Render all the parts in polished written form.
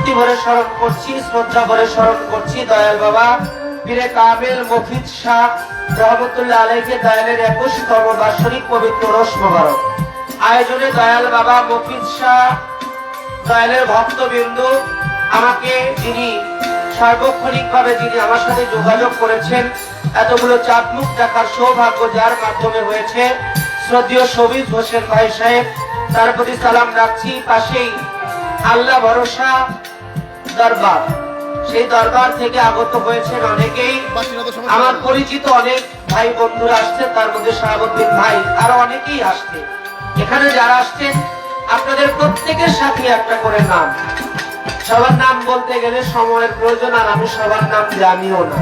ভক্তি ভরে স্মরণ করছি, শ্রদ্ধা ভরে স্মরণ করছি দয়াল বাবা পীরে কামেল মফিজ শাহ রহমতুল্লাহ আলাইহি দয়ালের 21তম বার্ষিক পবিত্র রোজ মোবারক। আয়োজনে দয়াল বাবা মফিজ শাহ দয়ালের ভক্তবিন্দু আমাকে যিনি সার্বক্ষণিক ভাবে যিনি আমার সাথে যোগাযোগ করেছেন, এতগুলো চাঁদমুখ দেখার সৌভাগ্য যার মাধ্যমে হয়েছে, শ্রদ্ধেয় শফিক হোসেন ভাই সাহেব, তার প্রতি সালাম রাখছি। পাশেই আল্লাহ ভরসা দরবার, সেই দরবার থেকে আগত হয়েছেন অনেকেই, আমার পরিচিত অনেক ভাই বন্ধুরা আসছেন, তার মধ্যে শাহাবুদ্দিন ভাই আরো অনেকেই আসছে। এখানে যারা আসছেন আপনাদের প্রত্যেকের সাথে একটা করে নাম, সবার নাম বলতে গেলে সময়ের প্রয়োজন, আর আমি সবার নাম জানিও না।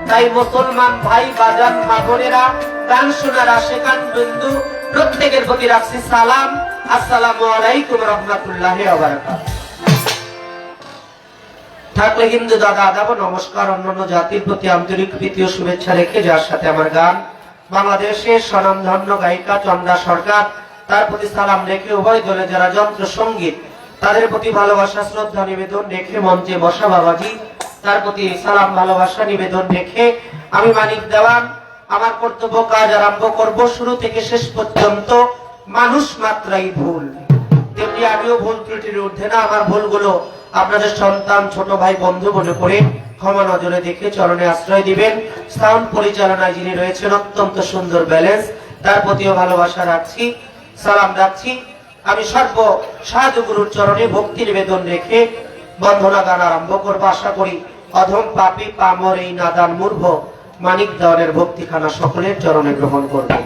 তাই মুসলমান ভাই বাজান মা বোনেরা, গান শোনার আশেকান বিন্দু প্রত্যেকের প্রতি রাখছি সালাম, আসসালামু আলাইকুম রহমতুল্লাহি ওয়া বারাকাতুহু। থাকলে কিন্তু দাদা আদাব নমস্কার, অন্যান্য জাতির প্রতি আন্তরিক প্রীতি ও শুভেচ্ছা রেখে যার সাথে আমার গান, বাংলাদেশের স্বনামধন্য গায়িকা চন্দা সরকার, তার প্রতি সালাম রেখে উভয় দলে যারা যন্ত্র সঙ্গীত তাদের প্রতি ভালোবাসা শ্রদ্ধা নিবেদন রেখে মঞ্চে বসা বাবাজি তার প্রতি সালাম ভালোবাসা নিবেদন রেখে আমি মানিক দেওয়ান আমার কর্তব্য কাজ আরম্ভ করব। শুরু থেকে শেষ পর্যন্ত মানুষ মাত্রাই ভুল, তেমনি আমিও ভুল ত্রুটির ঊর্ধ্বে না। আমার ভুলগুলো আপনাদের সন্তান ছোট ভাই বন্ধু মনে করে ক্ষমা নজরে দেখে চরণে আশ্রয় দিবেন। সাউন্ড পরিচালনায় যিনি রয়েছেন অত্যন্ত সুন্দর ব্যালেন্স, তার প্রতিও ভালোবাসা রাখছি, সালাম রাখছি। আমি সর্ব সাধু গুরুর চরণে ভক্তি নিবেদন রেখে বন্দনা গান আরম্ভ করবো। আশা করি অধম পাপী পামর এই নাদান মূর্খ মানিক দেওয়ানের ভক্তিখানা সকলের চরণে গ্রহণ করবে।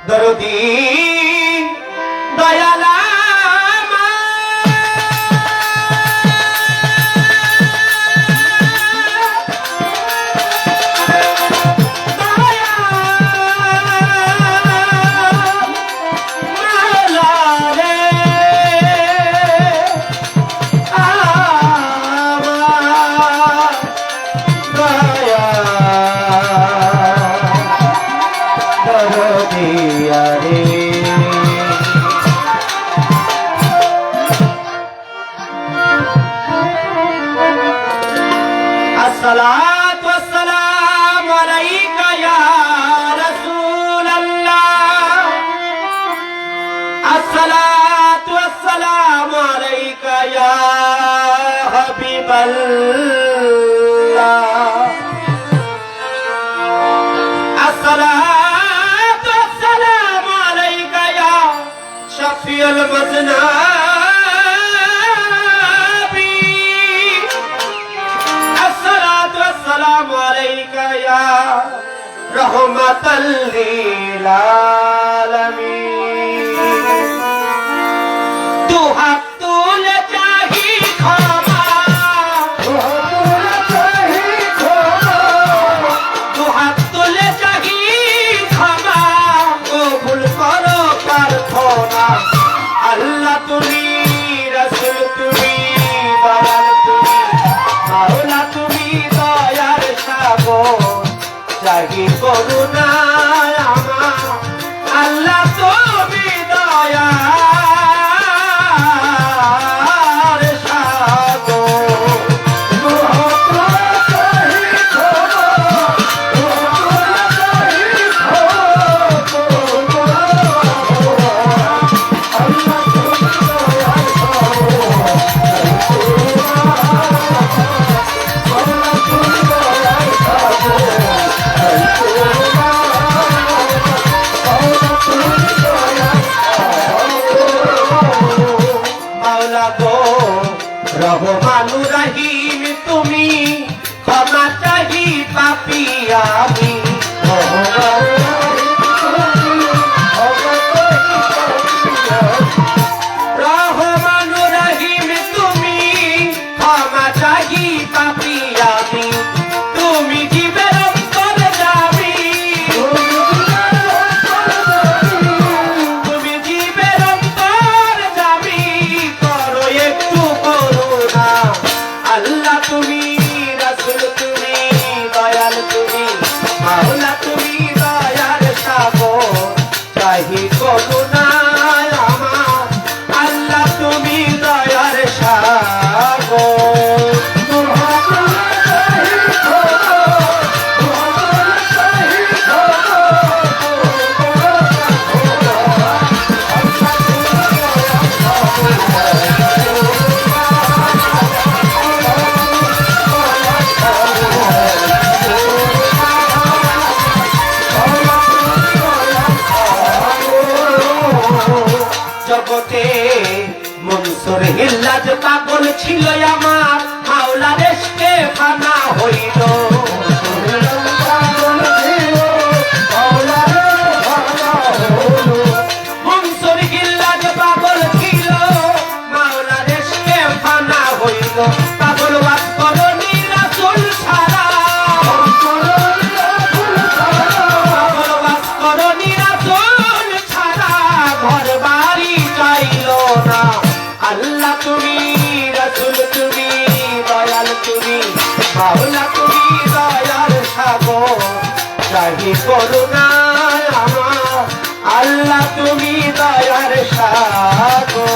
দরদি দয়ালা الصلاة والسلام عليك يا رسول الله، الصلاة والسلام عليك يا حبيب الله، الصلاة والسلام عليك يا شفيع المذنبين، السلام عليك يا رحمة للعالمين। تو حق طول چاہی کھاما، تو حق طول چاہی کھاما، وہ بھول کرو پر کھونا، اللہ تمی رسول تمی برال تمی মাওলা তুমি দয়ার সাগর, চাহি করুণায় আমার রহমানুর রহিম তুমি, ক্ষমা চাহি পাপী আমি। রহমানুর রহিম তুমি, ক্ষমা চাহি পাপী আমি। তুমি জীবের অন্তর্যামী, তুমি জীবের অন্তর্যামী, করো একটু করুণা। আল্লাহ তুমি, রাসূল তুমি, দয়াল তুমি, মাওলা তুমি দয়ার সাগর, চাহি করুণা আমার। আল্লাহ তুমি দয়ার সাগর। জগতে মনসুর হিল্লাজ পাগল ছিল আমার, মাওলা রেশকে ফানা হইল। মনসুর হিল্লাজ পাগল ছিল, মাওলা রেশকে ফানা হইল। পাগল বাস করনি রাসূল ছাড়া, পাগল বাস করনি রাসূল ছাড়া, ঘর বাড়ি চাইল না। আল্লাহ তুমি, রাসূল তুমি, দয়াল তুমি, মাওলা তুমি দয়ার সাগর, চাহি করুণা আমার। আল্লাহ তুমি দয়ার সাগর।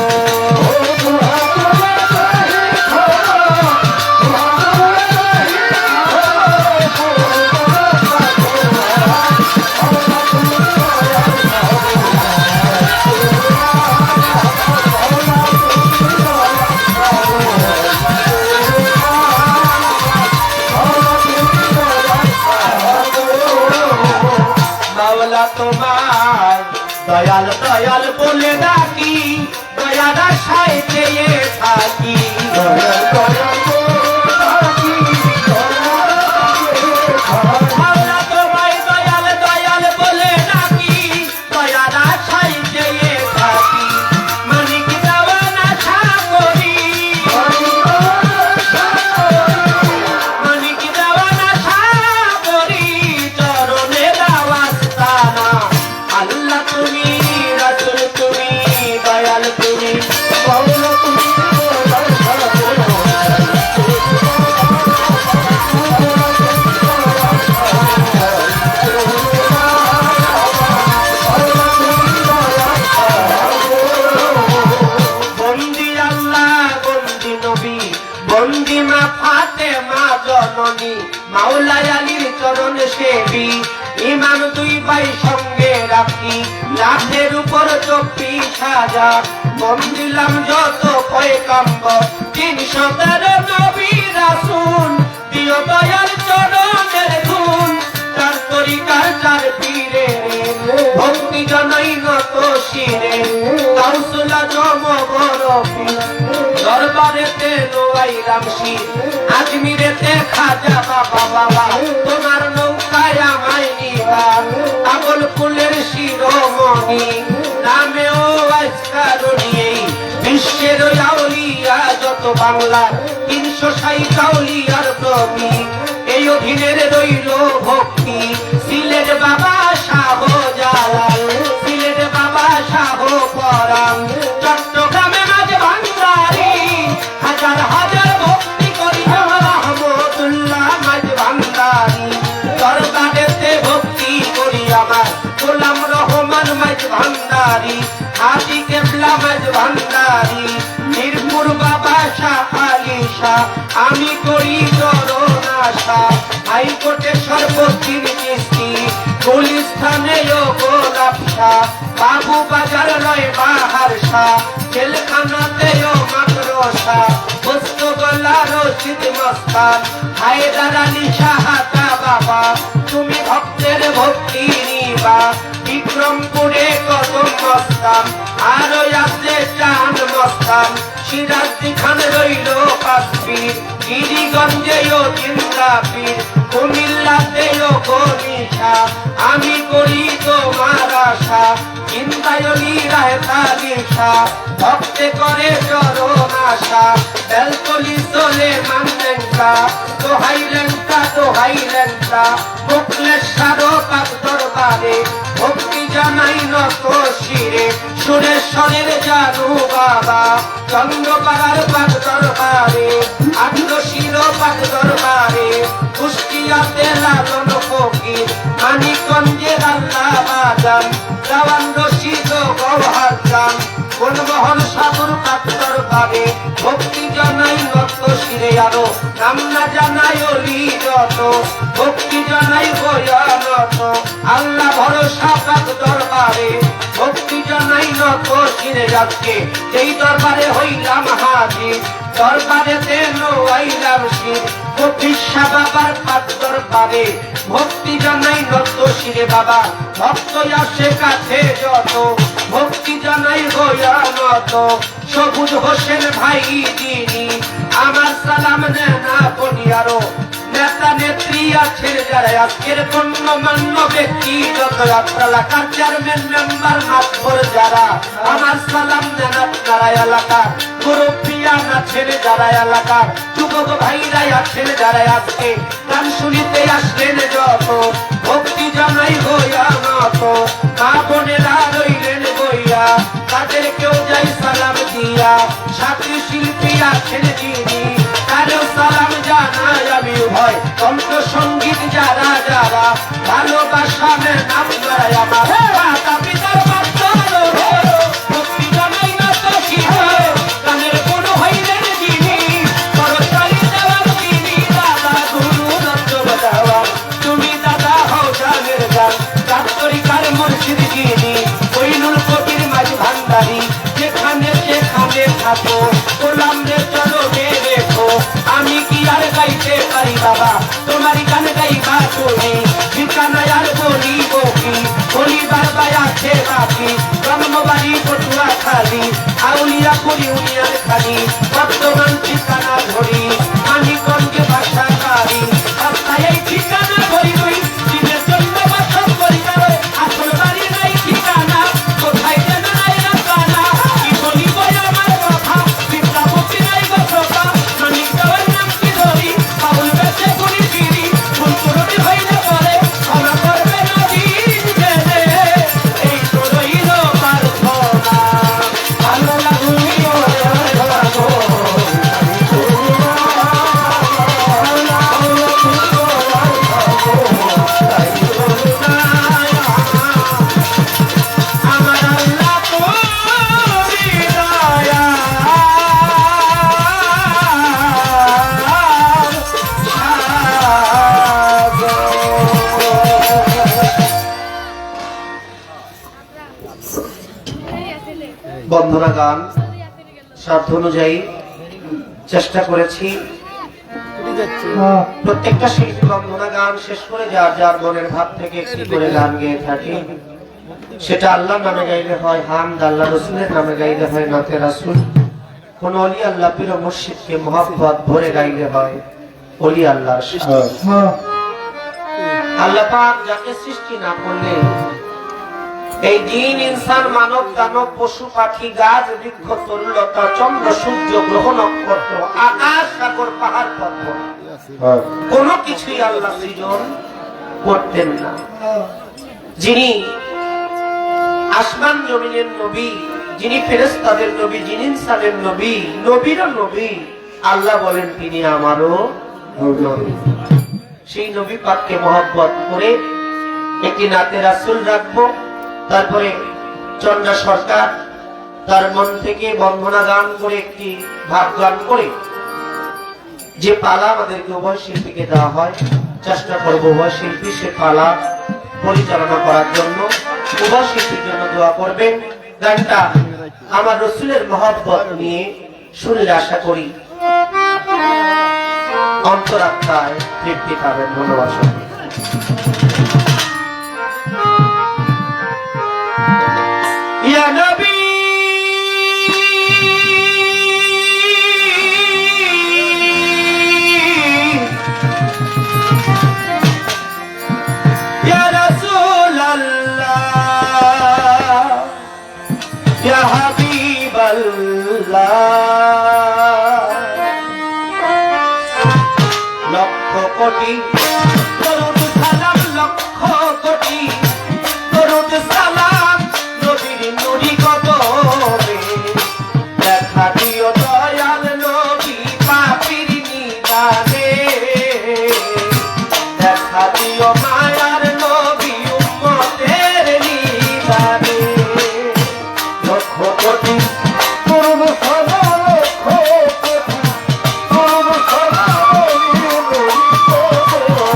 মাওলা তোমার দয়াল দয়াল বলে ডাকি, দয়ার আশায় চেয়ে থাকি। মাওলা তোমায় দয়াল দয়াল বলে ডাকি, দয়ার আশায় চেয়ে থাকি। মানিক দেওয়ান আশা করি, মানিক দেওয়ান আশা করি, চরণে দাওয়াস্তানা। আল্লাহ তুমি, রাসূল তুমি, দয়াল তুমি, মাওলা তুমি বন্দি আল্লাহ, বন্দি নবী, বন্দি মা ফাতেমা জননী, মাওলা আলীর চরণ সেবী। ইমাম দুই ভাই সঙ্গে রাখি, লাখের উপর 24,000। বন্দিলাম যত পয়গম্বর, 313 নবী রাসূল। দিও দয়াল চরণের ধুন, চার তরিকার চার পীরে, ভক্তি জনাই নত শিরে। কাউসুল আজম বড় পীর, দরবারেতে লোয়াইলাম শির। আজমিরেতে খাজা বাবা বাবা, তোমার নৌকায় আমায় নিবা। পাগল ফুলের শিরোমণি, নামেও আজকারণী। বিশ্বের আউলিয়া যত বাংলার, 360 আউলিয়ার প্রতীক। এই অধীনের রইল ভক্তি, সিলেট বাবা শাহ জালাল, সিলেট বাবা শাহ পরাণ। চট্টগ্রামে মাঝ ভান্ডারী, হাজার হাজার ভক্তি করি রহমতুল্লাহ মাঝ ভান্ডারী। দরবারেতে ভক্তি করি আমার গোলাম রহমান মাঝ ভান্ডারী। হাজী কেবলা মাঝ ভান্ডারী, মিরপুর বাবা শাহ আলী শাহ। আমি করি চরণ আশা, হাইকোর্টে সর্বত্র চিস্তি, গুলিস্তানেও গোলাপ শাহ। বাবু বাজার নয় বাহার শাহ, জেলখানাতেও মাকড়সা। বস্তুগোলা রশিদ মস্তান, হায়দার আলী শাহাতা বাবা। তুমি ভক্তের ভক্তি নিবা, বিক্রমপুরে কদম মস্তান, আরো আছে চাঁদ মস্তান। সিরাজদি খান রইল পীর, গিরিগঞ্জেও জিন্দা পীর, কুমিল্লাতেও গনিশা, আমি করি তোমার আশা, চিন্তায়নি রায়তা দিশা, ভক্তে করে চরণ আশা, বেলকলি চলে মানলেঙ্কা, দোহাই লেঙ্কা, মুকলেশ্বর পাক দরবারে, ভক্তি জানাই নত শিরে, সুরেশ্বরের জানু বাবা, চন্দ্রপাড়ার পাক দরবারে, আগ্রশির পাক দরবারে, কুষ্টিয়াতে লালন ফকির, মানিকগঞ্জের আল্লাহ বাজান, দেওয়ান রশিদ গৌহার চান, মনমোহন সাধুর পাক দরবারে, ভক্তি জানাই নত শিরে আরো, নাম না জানাই অলি যত, ভক্তি জানাই ভয়ানত, আল্লাহ ভরসা পাক দরবারে, ভক্তি জানাই নত শিরে যাচ্ছে, যেই দরবারে হইলাম হাজির, দরবারে দেন আইলাম শির, কপিসা বাবার পাক দরবারে, ভক্তি জানাই নত শিরে বাবা, ভক্ত আসে কাছে যত, ভক্তি জানাই ভয়ানত, সবুজ হোসেন ভাই যিনি, আমার সালাম নেনা বলিয়ারো, নেতা নেত্রী আছেন যারা, আজকের গণ্যমান্য ব্যক্তি যত, এলাকার চেয়ারম্যান মেম্বার মাতবর যারা, আমার সালাম নেন আপনারা এলাকার, মুরব্বিয়ান আছেন যারা এলাকার, যুবক ভাইরা আছেন যারা, আজকে গান শুনিতে আসলেন যত, ভক্তি জানাই ভয়ানত, মা বোনেরা রইলেন বইয়া, তাদের কেউ যাই সালাম দিয়া, সাথী শিল্পী আছেন যিনি, তারও সালাম জানাই আমি ভয়, কণ্ঠ সঙ্গীত যারা যারা, ভালোবাসা মেন আপনারাই আমার, মাতা পিতার বাচ্চার ভক্তি জানাই না তো শিরে, গানের কোনো হইলেন যিনি, করতালি দেওয়ার তিনি, দাদা গুরু দত্তর দেওয়া, তুমি দাদা হও জানের গান, চাঁদতরিকার মুর্শিদ যিনি, কইনুল কবির মাঝ ভান্ডারি, যেখানে সেখানে থাকো, গোলাম রে চরণে রেখো, আমি কি আর গাইতে পারি বাবা, তোমারই গান গাইবা তুমি, ঠিকানায় আর বলিব কি, বলিবার বাই আছে বাকি, ব্রহ্মবাড়ি পটুয়া খালি, আউলিয়া করি উনিয়ার খালি, বর্তমান ঠিকানা ধরি, মানিকগঞ্জে বাসা কারি, রাস্তায় এই ঠিকানা ধরি রই, দিনের জন্য বাসন করি যাবে, আসল বাড়ি নাই ঠিকানা, কোথায় যেন নাই রাস্তানা, কি বলিব আমার কথা, বিদ্যাপতি নাই গো কথা, মানিক দেওয়ার নাম কি ধরি, বাউল বেশে গুলি ফিরি, ভুল পুরোটি হইলে পরে, ক্ষমা করবে নদীর জেলে, এই তো রইল প্রার্থনা, ভালো লাগুনি আমার আল্লাহ তুমি দয়া বন্ধনা গান সাধ্য অনুযায়ী চেষ্টা করেছি, প্রত্যেকটা শিল্পী বন্ধনা গান শেষ করে যার যার মনের ভাব থেকে একটি করে গান গেয়ে থাকে, সেটা আল্লাহর নামে গাইলে হয় হামদ, আল্লাহ রসুলের নামে গাইলে হয় নাতে রাসূল, কোন অলি আল্লাহ পীর ও মুর্শিদকে মহব্বত ভরে গাইলে হয় অলি আল্লাহর শান। আল্লাহ পাক যাকে সৃষ্টি না করলে এই জিন ইনসান মানব দানব পশু পাখি গাছ বৃক্ষ তরুলতা চন্দ্র সূর্য গ্রহ নক্ষত্র আকাশ সাগর পাহাড় পর্বত কোনো কিছুই আল্লাহ সৃজন করতেন না। যিনি আসমান জমিনের নবী, যিনি ফেরেশতাদের নবী, যিনি ইনসানের নবী, নবীরও নবী, আল্লাহ বলেন তিনি আমারও নবী। সেই নবী পাককে মহব্বত করে একটি নাতে রাসূল রাখবো, তারপরে চন্দ্রা সরকার তার মন থেকে বন্দনা গান করে একটি ভাব গান করে যে পালা আমাদেরকে উভয় শিল্পীকে দেওয়া হয়, চেষ্টা করবো উভয় শিল্পী সে পালা পরিচালনা করার জন্য। উভয় শিল্পীর জন্য দোয়া করবেন। গানটা আমার রসুলের মহব্বত নিয়ে শুনলে আশা করি অন্তরাত্মায় তৃপ্তি পাবেন। ধন্যবাদ। ইয়া নবী রাসূলুল্লাহ। লক্ষ কোটি দরুদ সালাম, লক্ষ কোটি দরুদ সালাম নবীর নুরি কদমে। দেখা দিও দয়াল নবী পাপীর নিদানে, দেখা দিও মায়ার নবী উম্মতের নিদানে। লক্ষ কোটি দরুদ সালাম, লক্ষ কোটি দরুদ সালাম নবীর নুরি কদমে।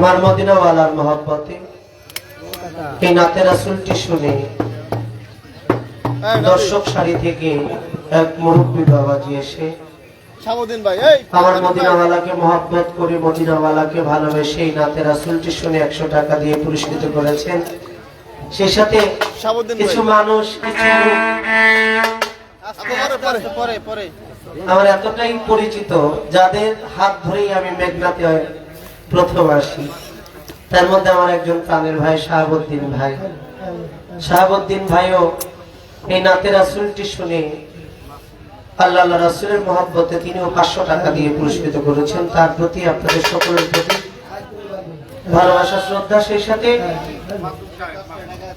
আমার মদিনাওয়ালার মহব্বতে এই নাতে রাসূলটি শুনে দর্শক সারি থেকে এক মুরব্বী বাবাজি এসে আমার মদিনাওয়ালাকে মহব্বত করে মদিনাওয়ালাকে ভালোবেসে এই নাতে রাসূলটি শুনে 100 টাকা দিয়ে পুরস্কৃত করেছেন। সেই সাথে কিছু মানুষ আমার এতটাই পরিচিত যাদের হাত ধরেই আমি মেঘনাতে প্রথম আসি, তার মধ্যে আমার একজন প্রাণের ভাই শাহাবুদ্দিন ভাই। শাহাবুদ্দিন ভাইও এই নাতে রাসূলটি শুনে আল্লাহ রাসূলের মহব্বতে তিনিও 500 টাকা দিয়ে পুরস্কৃত করেছেন। তার প্রতি আপনাদের সকলের প্রতি ভালোবাসা শ্রদ্ধা। সেই সাথে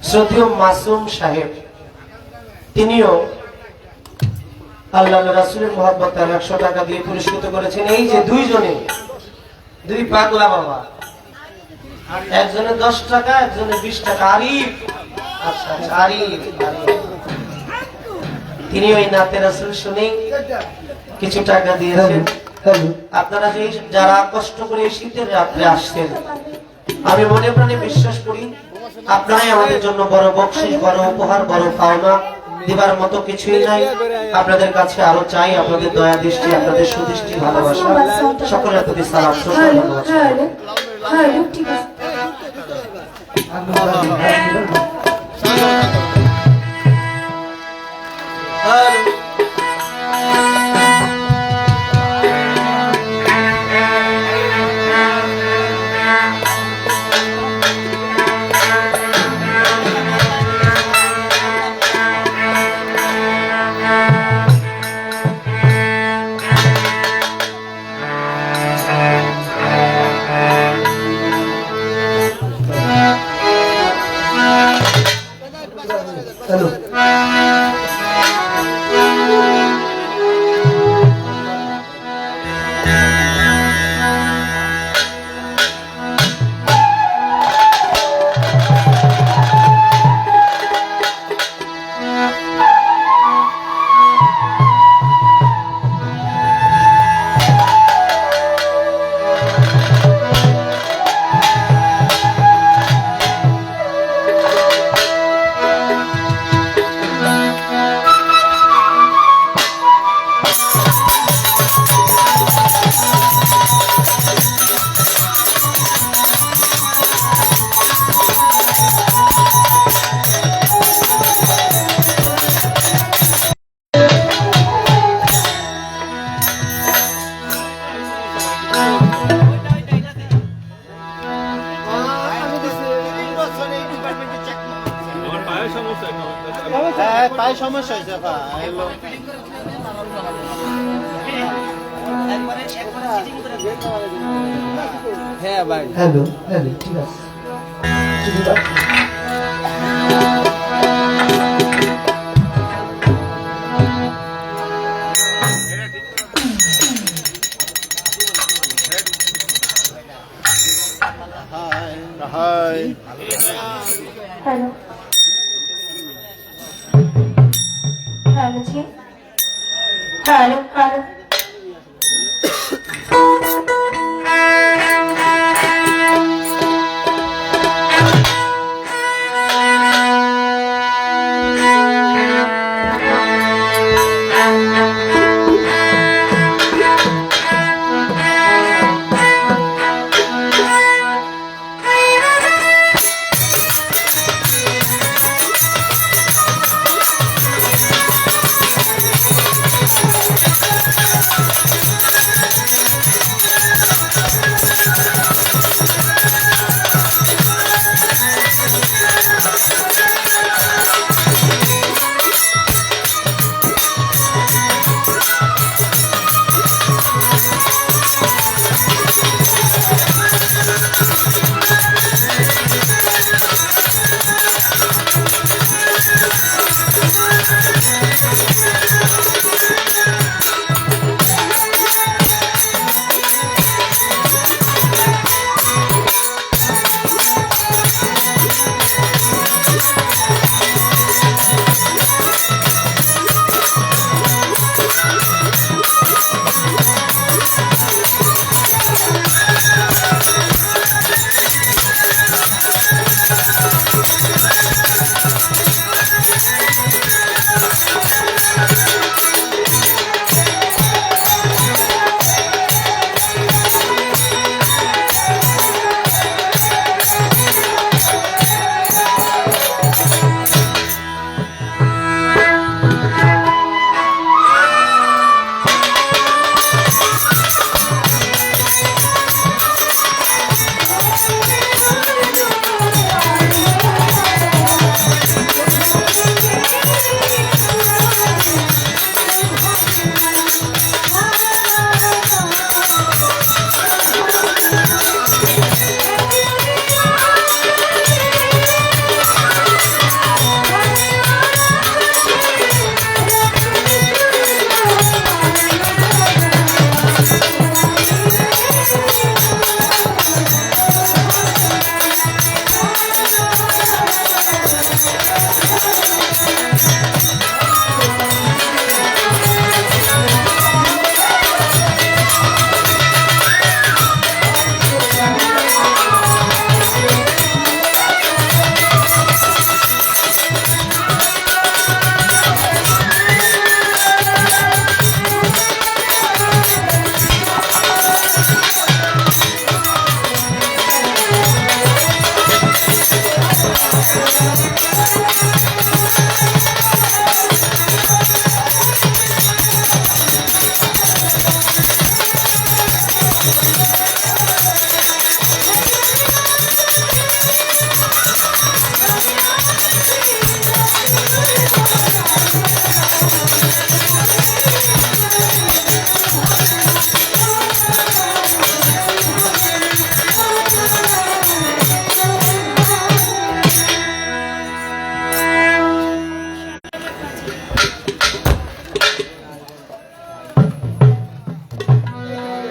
শ্রদ্ধেয় মাসুম সাহেব তিনিও আল্লাহ রাসূলের মহব্বতে 100 টাকা দিয়ে পুরস্কৃত করেছেন। এই যে দুইজনে দুই পাগলা বাবা, একজনে 10 টাকা একজনে 20 টাকা। আরিফ, আচ্ছা আরিফ, তিনি ওই নাতে রাসূল শুনে কিছু টাকা দিয়েছেন। আপনারা যে যারা কষ্ট করে শীতের রাত্রে আসছেন, আমি মনে প্রাণে বিশ্বাস করি আপনারাই আমাদের জন্য বড় বকশিশ, বড় উপহার, বড় পাওনা। দিবার মতো কিছুই নাই। আপনাদের কাছে আরো চাই আপনাদের দয়া দৃষ্টি, আপনাদের সুদৃষ্টি, ভালোবাসা। সকলের প্রতি সালাম। পায়ে সমস্যা হয়েছে হ্যাঁ ভাই। হ্যালো হ্যালো, ঠিক আছে। হ্যালো হ্যালো জি, হ্যালো হ্যালো।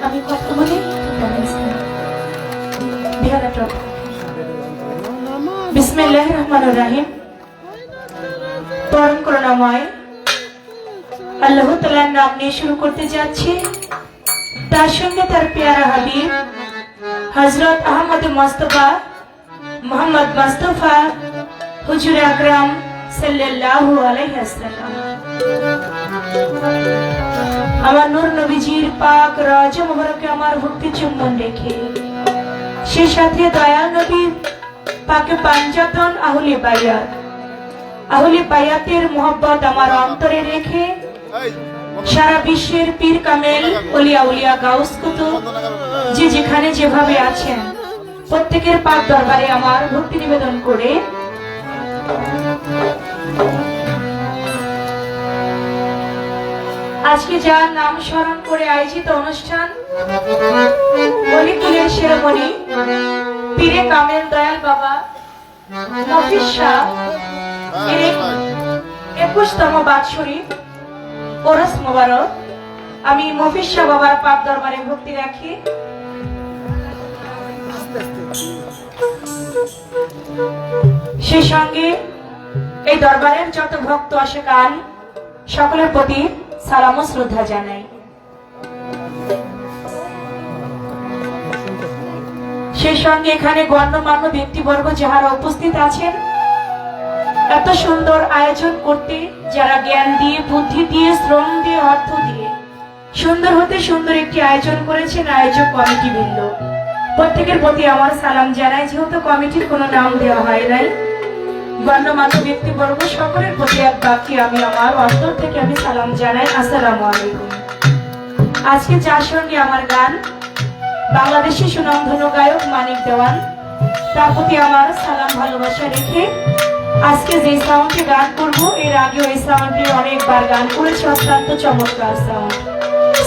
আমি কথা বলি বিহারাটক বিসমিল্লাহির রহমানির রহিম। পরম করুণাময় আল্লাহ তাআলার নাম নিয়ে শুরু করতে যাচ্ছি। তার সঙ্গে তার পেয়ারা হাবিব হযরত আহমদ মুস্তাফা মোহাম্মদ মুস্তাফা হুজুর আকরাম সাল্লাল্লাহু আলাইহি ওয়াসাল্লাম। আমার নূর নবীজির পাক রওজা মুবারকে আমার ভক্তি চুম্বন রেখে, সে সাথে দয়াল নবীর পাকে পাঞ্জাতন আহলে বায়াতের মোহব্বত আমার অন্তরে রেখে, সারা বিশ্বের পীর কামেল ওলিয়া উলিয়া গাউস কুতুব যে যেখানে যেভাবে আছেন প্রত্যেকের পাক দরবারে আমার ভক্তি নিবেদন করে আজকে যার নাম স্মরণ করে আয়োজিত অনুষ্ঠান অলিকুলের শিরোমণি পীরে কামেল দয়াল বাবা মফিজ শাহ এর 21তম বাৎসরিক ওরস মোবারক আমি মফিজ শাহ বাবার পাক দরবারে ভক্তি রাখি। সেই সঙ্গে এই দরবারের যত ভক্ত আশিকান সকলের প্রতি সালাম ও শ্রদ্ধা জানাই। সেই সঙ্গে এখানে গণ্যমান্য ব্যক্তিবর্গ যারা উপস্থিত আছেন, এত সুন্দর আয়োজন করতে যারা জ্ঞান দিয়ে, বুদ্ধি দিয়ে, শ্রম দিয়ে, অর্থ দিয়ে সুন্দর হতে সুন্দর একটি আয়োজন করেছেন আয়োজক কমিটি বৃন্দ, প্রত্যেকের প্রতি আমার সালাম জানাই। যেহেতু কমিটির কোনো নাম দেওয়া হয় নাই, গণ্যমান্য ব্যক্তিবর্গ সকলের প্রতি এক বাক্যে আমি আমার অন্তর থেকে আমি সালাম জানাই, আসসালামু আলাইকুম। আজকে যার সঙ্গে আমার গান বাংলাদেশি সুনামধন্য গায়ক মানিক দেওয়ান, তার প্রতি আমার সালাম ভালোবাসা রেখে আজকে যে সাউন্ডে গান করব, এর আগেও এই সাউন্ডে অনেকবার গান করেছে, অত্যন্ত চমৎকার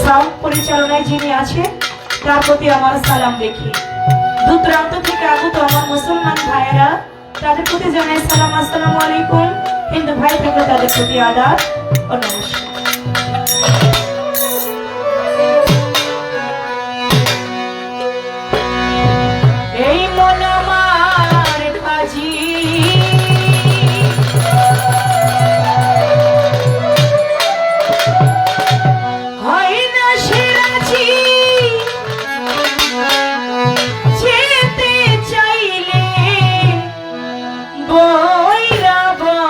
সাউন্ড পরিচালনায় যিনি আছে তার প্রতি আমার সালাম রেখে দূর প্রান্ত থেকে আগত আমার মুসলমান ভাইয়েরা তাদের প্রতি জানাই সালাম, আসসালামু আলাইকুম। হিন্দু ভাই থেকে তাদের প্রতি আদাব ও নমস্কার। এই মন আমার কাজী হয় না সেরাজি, যেতে চাইলে বৈরাবা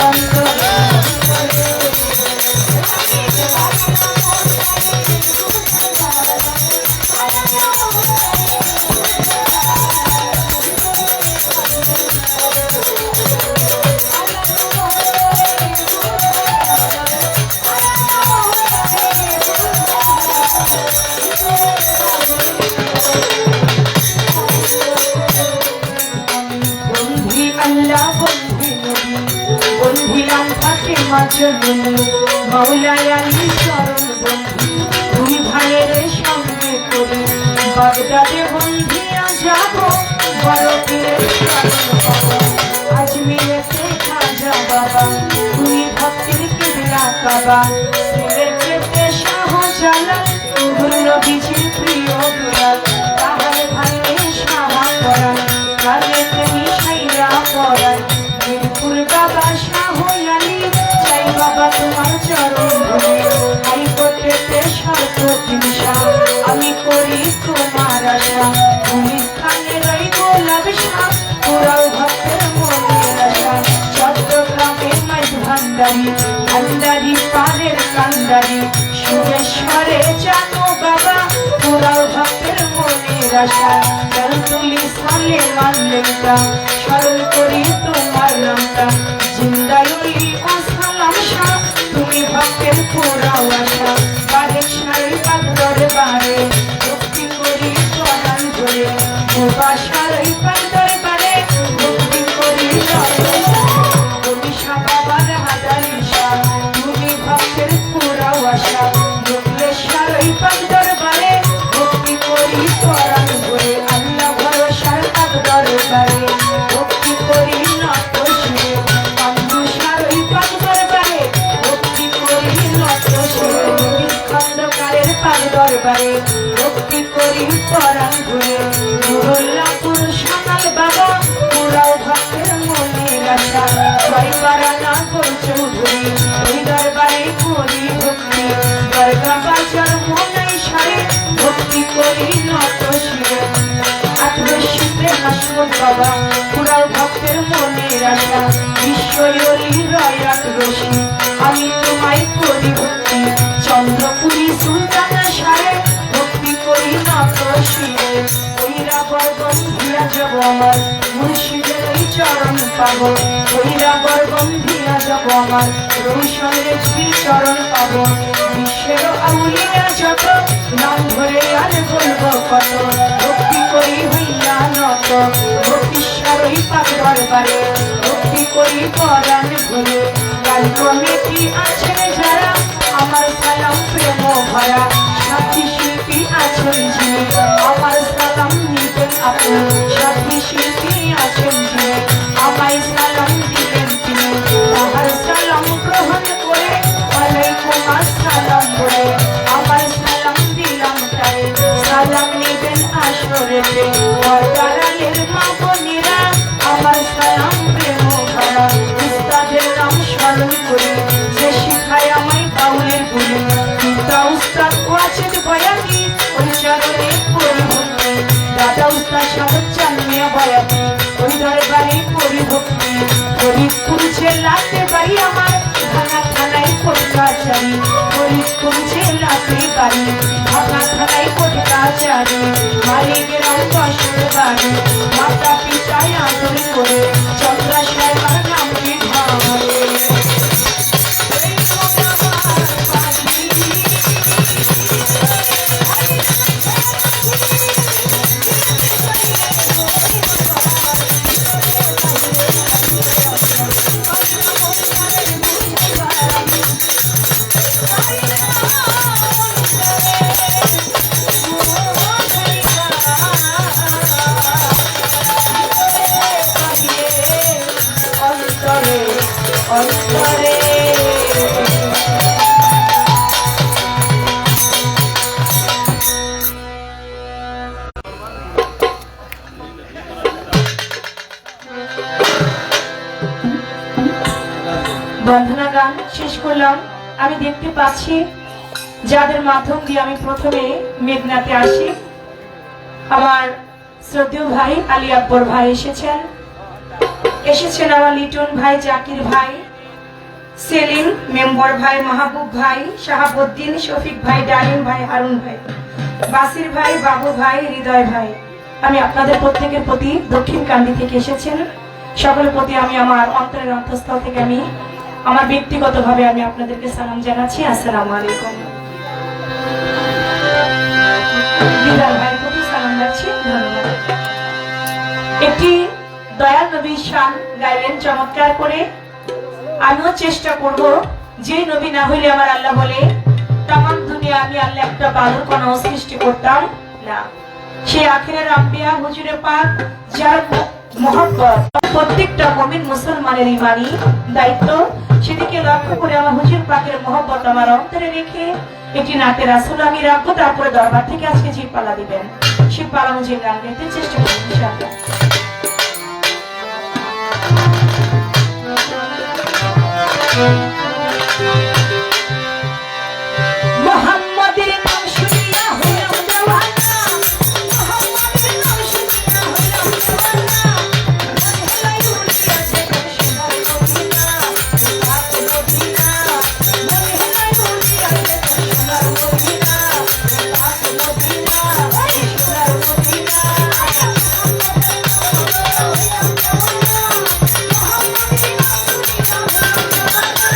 অন্তরে বন্ধি আল্লাহ বন্ধি নবী বন্ধিলাম ফাতেমা জননী মাওলায় আলী চরণ বন্ধি দুই ভাইয়ের সঙ্গে করে বাগদাদে বন্ধিয়া যাব বড় পীরের শরণ পাব আজমিরেতে খাজা বাবা দুই ভক্তের কিবলা কাবা সিলেটেতে শাহজালাল গুরু নবীজির প্রিয় দুলাল তাহার ভাইয়ে শাহা পরাণ কালেতে মিশাইয়া পরাণ মিরপুর বাবা শাহ আলী চাই বাবা তোমার চরণ ধরে হাইকোর্টেতে সর্বদিন শাহ আমি করি তোমার আশা পুলিশ খানের ওই গোলাপ শাহ পুরাও ভক্তের মনের আশা চট্টগ্রামের মাইজ ভান্ডারি ভান্ডারি পারের কান্ডারি সুরেশ্বরে জানো বাবা পুরাও ভক্তের মনের আশা জল তুলি সালে মানলেনটা স্মরণ করি তোমার নামটা জিন্দায়ুলি অসালাম শাহ তুমি ভক্তের পুরাও আশা বারেক সারি পাগর বারে ভক্তি করি প্রদান ধরে বাসারই পাগর বারে ভক্তি করি ওড়িশা বাবার হাজারি শাহ তুমি ভক্তের পুরাও আশা লোকলেশ্বরই পাগর বারে ভক্তি করি প্রদান ধরে আল্লাহ ভরসার পাগর বারে ভক্তি করি নত শিরে পাণ্ডুসারই পাগর বারে ভক্তি করি নত শিরে খন্দকারের পাগর বারে ভক্তি করি পরাণ ঘুরে নুরুল্লাহপুর সানাল বাবা পুরাও ভক্তের মনের আশা ছয়পাড়া নাগর চৌধুরী ওই দরবারে করি ভক্তি দরগা বাজার মনাই সারে ভক্তি করি নত শিরে আটরশিতে হাসমত বাবা পুরাও ভক্তের মনের আশা বিশ্বয়রি রয় আটরশি আমি তোমায় করি ভক্তি চন্দ্রপুরী সুলতানা সারে ভক্তি করি নত শিরে ওইরা বরবন্ধিয়া যাব আমার মুর্শিদের ওই চরণ পাব ওইরা বরবন্ধিয়া যাব আমার রৌশন রেজবি চরণ পাব বিশ্বের আউলিয়া যত নাম ধরে আর বলবো কত ভক্তি করি হইয়া নত ভক্তিশ্বরই পাগর বারে ভক্তি করি পরাণ ঘুরে গান কমিটি আছেন যারা আমার সালাম প্রেম ভরা সাথী শিল্পী আছেন যিনি আমার সালাম নিতেন আপনি সাথী শিল্পী আছেন যিনি আমায় সালাম দিবেন তিনি তাহার সালাম গ্রহণ করে ওয়ালাইকুম আসসালাম বলে আমার সালাম দিলাম তাই সালাম নিবেন আসরেতে পর্দারালের মা বোনেরা আমার সালাম প্রেম ভরা উস্তাদের নাম স্মরণ করি যে শিখায় আমায় বাউলের গুলি পিতা উস্তাদ ওয়াজেদ বয়াতি ওই চরণে পরিভক্তি দাদা উস্তাদ সাহেব চান্মিয়া বয়াতি ওই দরবারে পরিভক্তি ফরিদপুর জেলাতে বাড়ি আমার ভাঙা থানায় কোটকাচারি ফরিদপুর জেলাতে বাড়ি ভাঙা থানায় কোটকাচারি মালিগ্রাম বসত বাড়ি মাতা পিতায় আদর করে চন্দ্রাশয় নামটি ভাবে অন্তরে বন্ধনা গান শেষ করলাম। আমি দেখতে পাচ্ছি যাদের মাধ্যম দিয়ে আমি প্রথমে মেঘনাতে আসি, আমার শ্রদ্ধেয় ভাই আলী আকবর ভাই এসেছেন আমার লিটন ভাই, জাকির ভাই, সেলিম মেম্বার ভাই, মাহবুব ভাই, শাহাবুদ্দিন, শফিক ভাই, ডালিম ভাই, হারুন ভাই, বাসির ভাই, বাবু ভাই, হৃদয় ভাই, আমি আপনাদের প্রত্যেকের প্রতি দক্ষিণ কান্দি থেকে এসেছেন সকলের প্রতি আমি আমার অন্তরের অন্তঃস্থল থেকে আমি আমার ব্যক্তিগতভাবে আমি আপনাদেরকে সালাম জানাচ্ছি। আসসালামু আলাইকুম। হৃদয় ভাইয়ের প্রতি সালাম যাচ্ছি, ধন্যবাদ। একটি দয়াল নবীর শান গাইলেন চমৎকার করে। আমিও চেষ্টা করব, যে নবী না হইলে আমার আল্লাহ বলে তাম দুনিয়া আমি আল্লাহ একটা বালুর কোনো সৃষ্টি করতাম না। সে আখিরের আম্বিয়া হুজুরে পাক যার মহব্বত প্রত্যেকটা মুমিন মুসলমানের ইমানি দায়িত্ব, সেদিকে লক্ষ্য করে আমার হুজুর পাকের মহব্বত আমার অন্তরে রেখে একটি নাতের আসল আমি রাখবো। তারপরে দরবার থেকে আজকে যে পালা দিবেন সে পালা অনুযায়ী গান গাইতে চেষ্টা করবো ইনশাআল্লাহ। মোহাম্মদের নাম শুনিয়া হইলাম দেওয়ানা, মোহাম্মদের নাম শুনিয়া হইলাম দেওয়ানা, মন হেলাই উড়িয়াছে তোর সোনার মদিনা, পাক মদিনা, মন হেলাই উড়িয়াছে তোর সোনার মদিনা, পাক মদিনা, সোনার মদিনা। মোহাম্মদের নাম শুনিয়া হইলাম দেওয়ানা,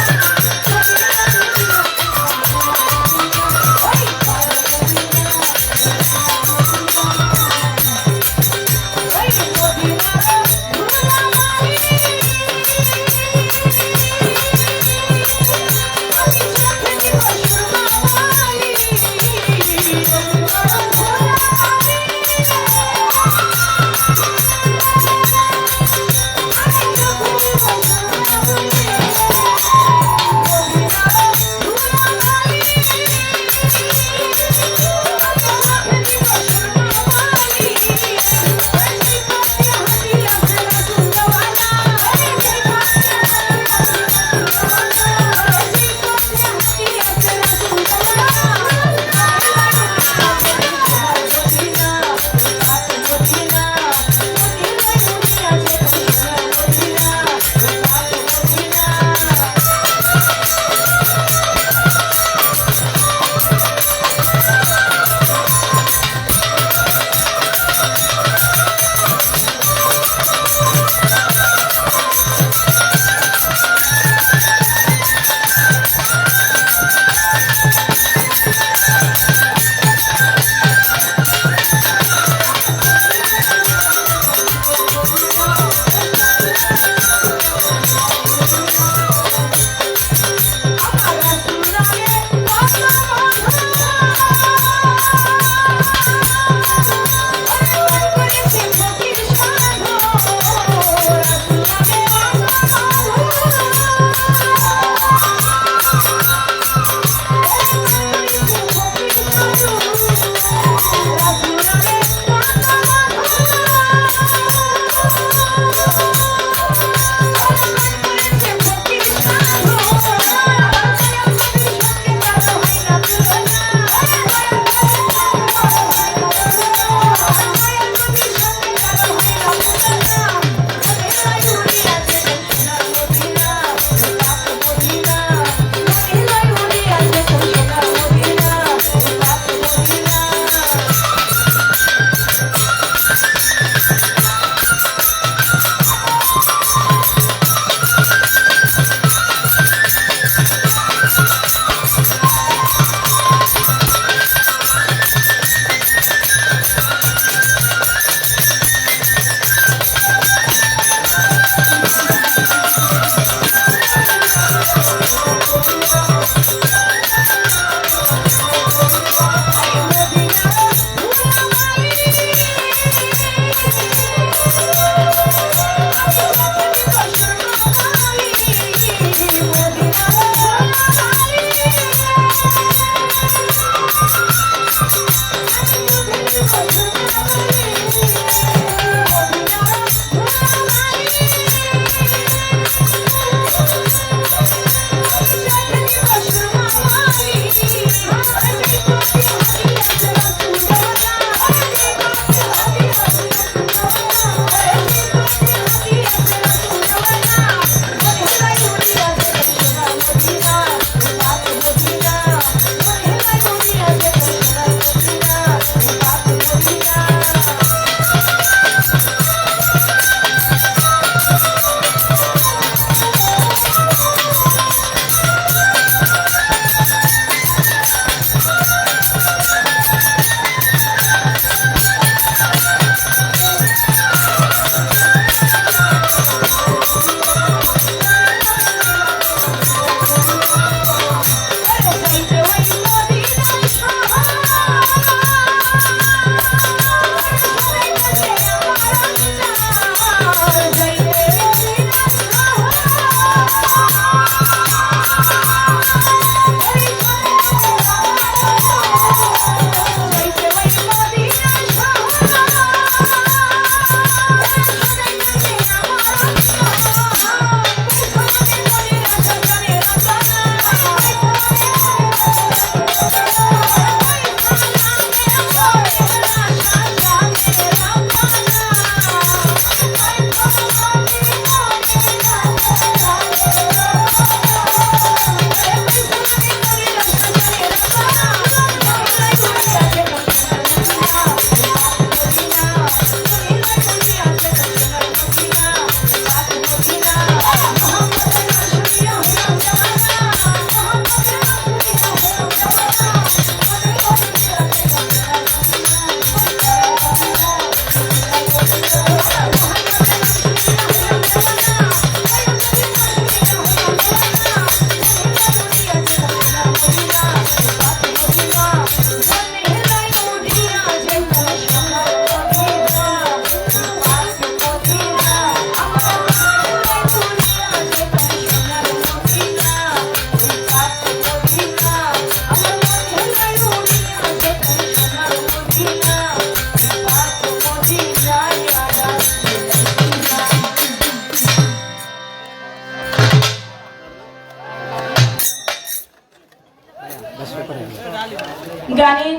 গানের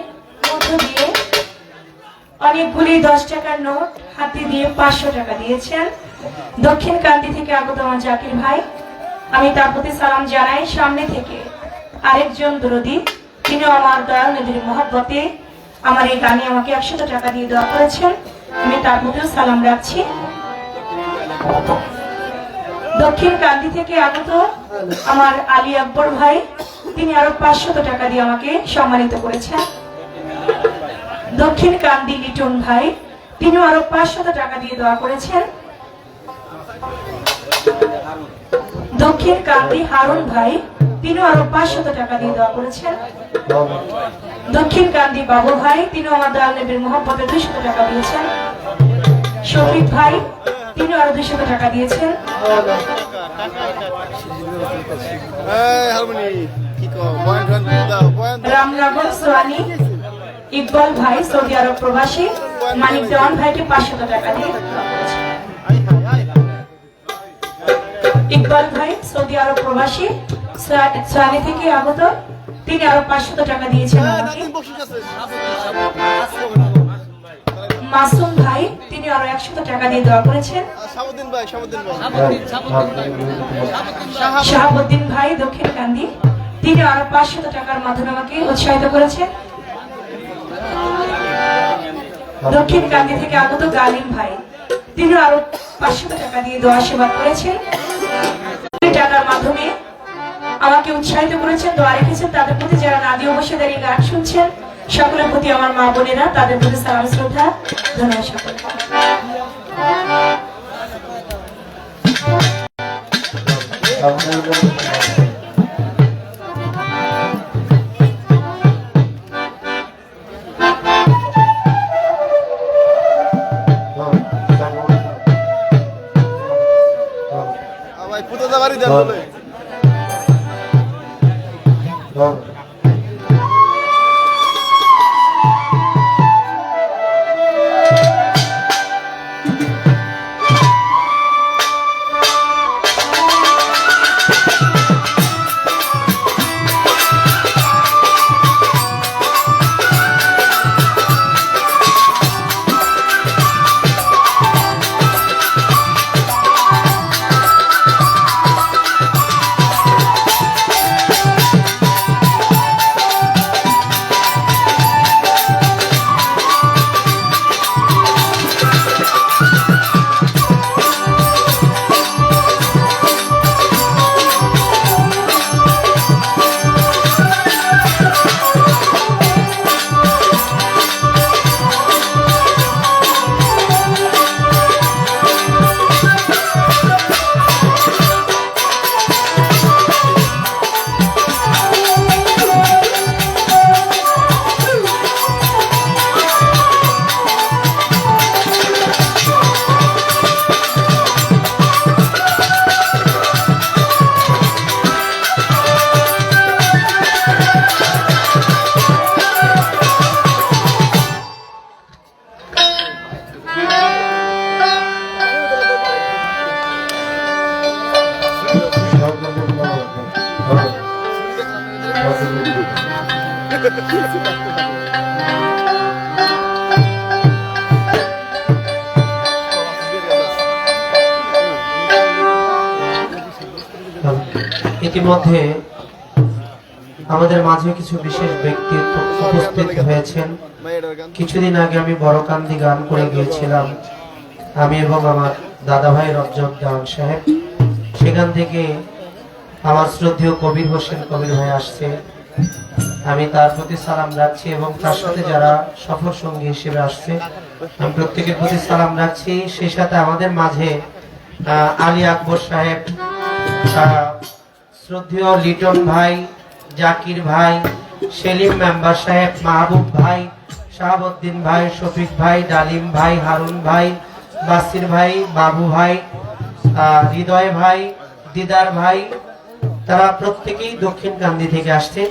মধ্য দিয়ে অনেকগুলি 10 টাকার নোট হাতে দিয়ে 500 টাকা দিয়েছেন দক্ষিণ কান্দি থেকে আগত আমার জাকির ভাই। আমি তার প্রতি সালাম জানাই। সামনে থেকে আরেকজন দরদি, তিনি আমার দয়াল নবীর মহব্বতে আমার এই গানে আমাকে 100 টাকা দিয়ে দেওয়া করেছেন। আমি তার প্রতিও সালাম রাখছি। দক্ষিণ কান্দি থেকে আগত আমার আলী আকবর ভাই, তিনি আরো 500 টাকা দিয়ে আমাকে সম্মানিত করেছেন। দক্ষিণ কান্দি লিটন ভাই, তিনিও আরো 500 টাকা দিয়ে দোয়া করেছেন। দক্ষিণ কান্দি হারুন ভাই, তিনিও আরো 500 টাকা দিয়ে দোয়া করেছেন। দক্ষিণ কান্দি বাবু ভাই, তিনিও আমার দয়াল নবীর মহব্বতে 200 টাকা দিয়েছেন। শফিক ভাই, তিনি আরো 200 টাকা দিয়েছেন। রামনগর সোয়ানি ইকবাল ভাই, সৌদি আরব প্রবাসী, মানিক দেওয়ান ভাইকে 500 টাকা দিয়ে ইকবাল ভাই সৌদি আরব প্রবাসী সোয়ানি থেকে আগত, তিনি আরো 500 টাকা দিয়েছেন আমাকে। মাসুম ভাই, তিনি আরো 100 টাকা দিয়ে দোয়া করেছেন। শাহাবুদ্দিন ভাই দক্ষিণ কান্দি, তিনি আরো 500 টাকার মাধ্যমে আমাকে উৎসাহিত করেছেন। দক্ষিণ কান্দি থেকে আগত গালিম ভাই, তিনি আরো 500 টাকা দিয়ে দোয়া আশীর্বাদ করেছেন। টাকার মাধ্যমে আমাকে উৎসাহিত করেছেন, দোয়া রেখেছেন। তাদের প্রতি যারা নাদি অবশ্যই এই গান শুনছেন, সকলের প্রতি আমার মা বোনেরা, তাদের প্রতি সালাম শ্রদ্ধা, ধন্যবাদ সকলকে। ইতিমধ্যে আমাদের মাঝে কিছু বিশেষ ব্যক্তিত্ব উপস্থিত হয়েছেন। কিছুদিন আগে আমি বড়কান্দি গান করে গিয়েছিলাম, আমি এবং আমার দাদা ভাই রজ্জব দেওয়ান সাহেব। সেখান থেকে আমার শ্রদ্ধেয় কবির হোসেন কবির ভাই আসছে, আমি তার প্রতি সালাম রাখছি এবং তার সাথে যারা সফর সঙ্গী হিসেবে আসছে আমি প্রত্যেকের প্রতি সালাম রাখছি। সেই সাথে আমাদের মাঝে আলী আকবর সাহেব, শ্রদ্ধেয় লিটন ভাই, জাকির ভাই, সেলিম মেম্বার সাহেব, মাহবুব ভাই, শাহাবুদ্দিন ভাই, শফিক ভাই, ডালিম ভাই, হারুন ভাই, বাসির ভাই, বাবু ভাই, হৃদয় ভাই, দিদার ভাই, তারা প্রত্যেকেই দক্ষিণ কান্দি থেকে আসছে।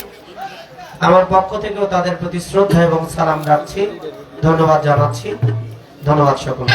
আমার পক্ষ থেকেও তাদের প্রতি শ্রদ্ধা এবং সালাম রাখছি, ধন্যবাদ জানাচ্ছি। ধন্যবাদ সকল।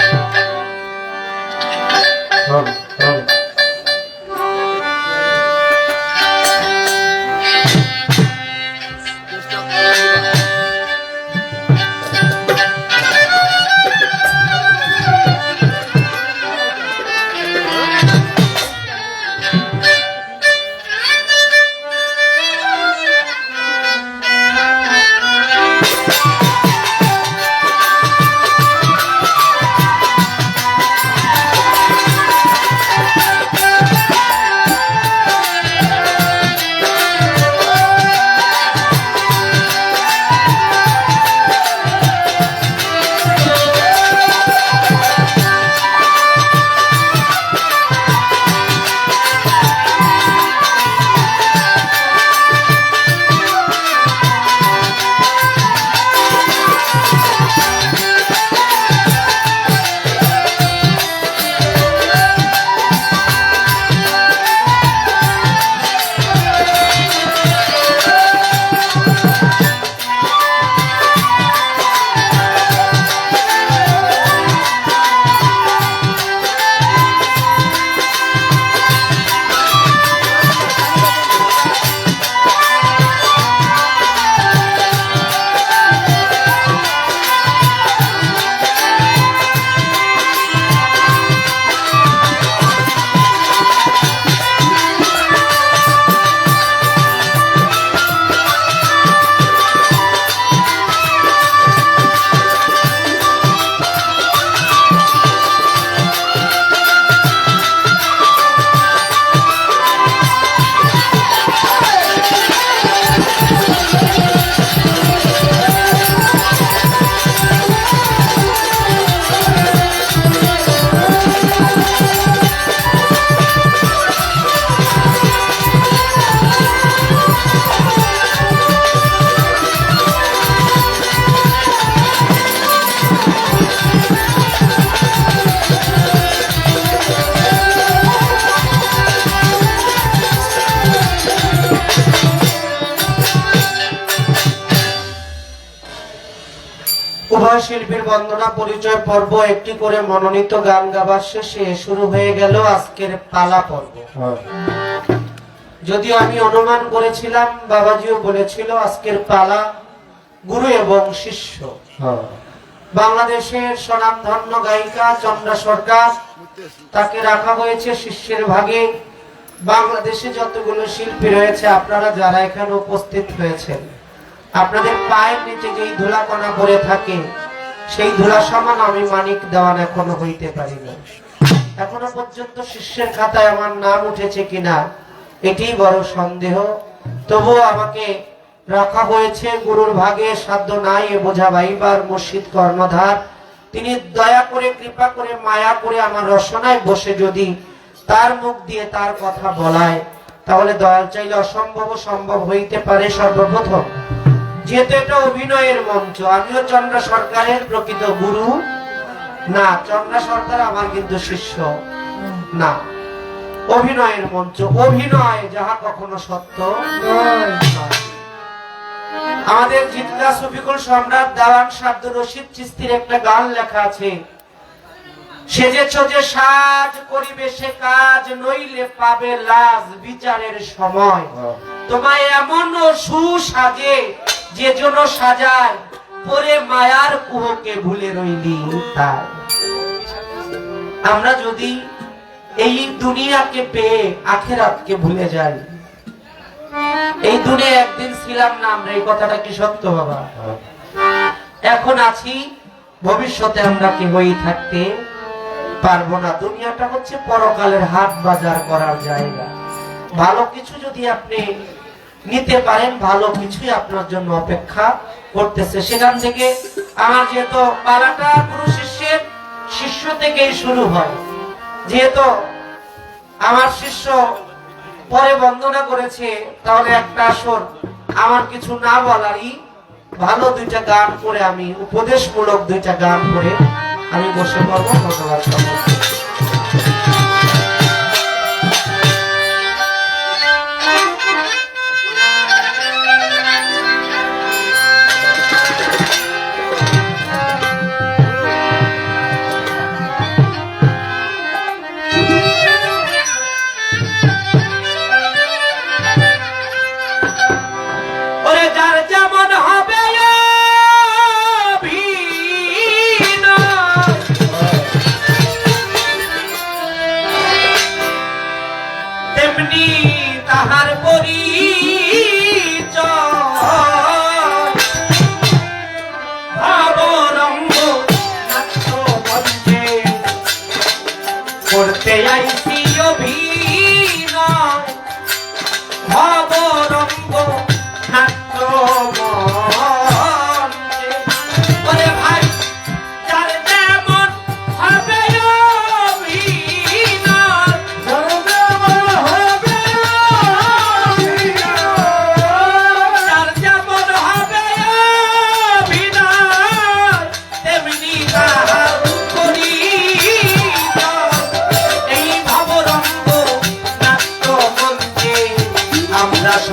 উভয় শিল্পীর বন্দনা পরিচয় পর্ব একটি করে মনোনীত গান গাবার শেষে শুরু হয়ে গেল আজকের পালা পর্ব। যদিও আমি অনুমান করেছিলাম, বাবাজিও বলেছিল আজকের পালা গুরু এবং শিষ্য। বাংলাদেশের স্বনামধন্য গায়িকা চন্দ্রা সরকার, তাকে রাখা হয়েছে শিষ্যের ভাগে। বাংলাদেশে যতগুলো শিল্পী রয়েছে, আপনারা যারা এখানে উপস্থিত হয়েছেন, আপনাদের পায়ের নিচে যেই ধুলাকণা পড়ে থাকে, সেই ধুলা সমান আমি মানিক দেওয়ান এখনো হইতে পারি না। এখনো পর্যন্ত শিষ্যের খাতায় আমার নাম উঠেছে কিনা এটি বড় সন্দেহ। তবুও আমাকে রাখা হয়েছে গুরুর ভাগে, সাধ্য নাই এ বোঝা বাইবার মুর্শিদ কর্ণধার। তিনি দয়া করে, কৃপা করে, মায়া করে আমার রসনায় বসে যদি তার মুখ দিয়ে তার কথা বলায়, তাহলে দয়াল চাইলে অসম্ভব সম্ভব হইতে পারে। সর্বপ্রথম, যেহেতু এটা অভিনয়ের মঞ্চ, আমিও চন্দ্রা সরকারের প্রকৃত গুরু না, চন্দ্রা সরকার আমার কিন্তু শিষ্য না। অভিনয়ের মঞ্চ, অভিনয় যাহা কখনো সত্য নয়। আমাদের জিতলা সফিকুল সম্রাট দেওয়ান আব্দুর রশিদ চিস্তির একটা গান লেখা আছে, সেজেছ যে সাজ করিবে সে কাজ, নইলে পাবে লাজ বিচারের সময়। তোমায় এমন সুসাজে যে জন সাজায়, পরে মায়ার কুহকে ভুলে রইলি তাই। আমরা যদি এই দুনিয়াকে পেয়ে আখিরাতকে ভুলে যাই, এই দুনিয়া একদিন ছিলাম না আমরা, এই কথাটা কি সত্য বাবা? এখন আছি, ভবিষ্যতে আমরা কেউই থাকতে পারবো না। দুনিয়াটা হচ্ছে পরকালের হাট বাজার করার জায়গা। ভালো কিছু যদি আপনি নিতে পারেন, ভালো কিছুই আপনার জন্য অপেক্ষা করতেছে। সেখান থেকে আমার যেহেতু পালাটা গুরু শিষ্যের শিষ্য থেকেই শুরু হয়, যেহেতু আমার শিষ্য পরে বন্দনা করেছে, তাহলে একটা আসর আমার কিছু না বলারই, ভালো দুইটা গান করে আমি, উপদেশমূলক দুইটা গান করে আমি বসে পড়বো। ধন্যবাদ সকলকে। করতে আইছি অভিনয়, ভবরঙ্গ নাট্য মঞ্চে। ওরে ভাই, যার যেমন হবে অভিনয়, যার যেমন হবে অভিনয়, তেমনি তাহার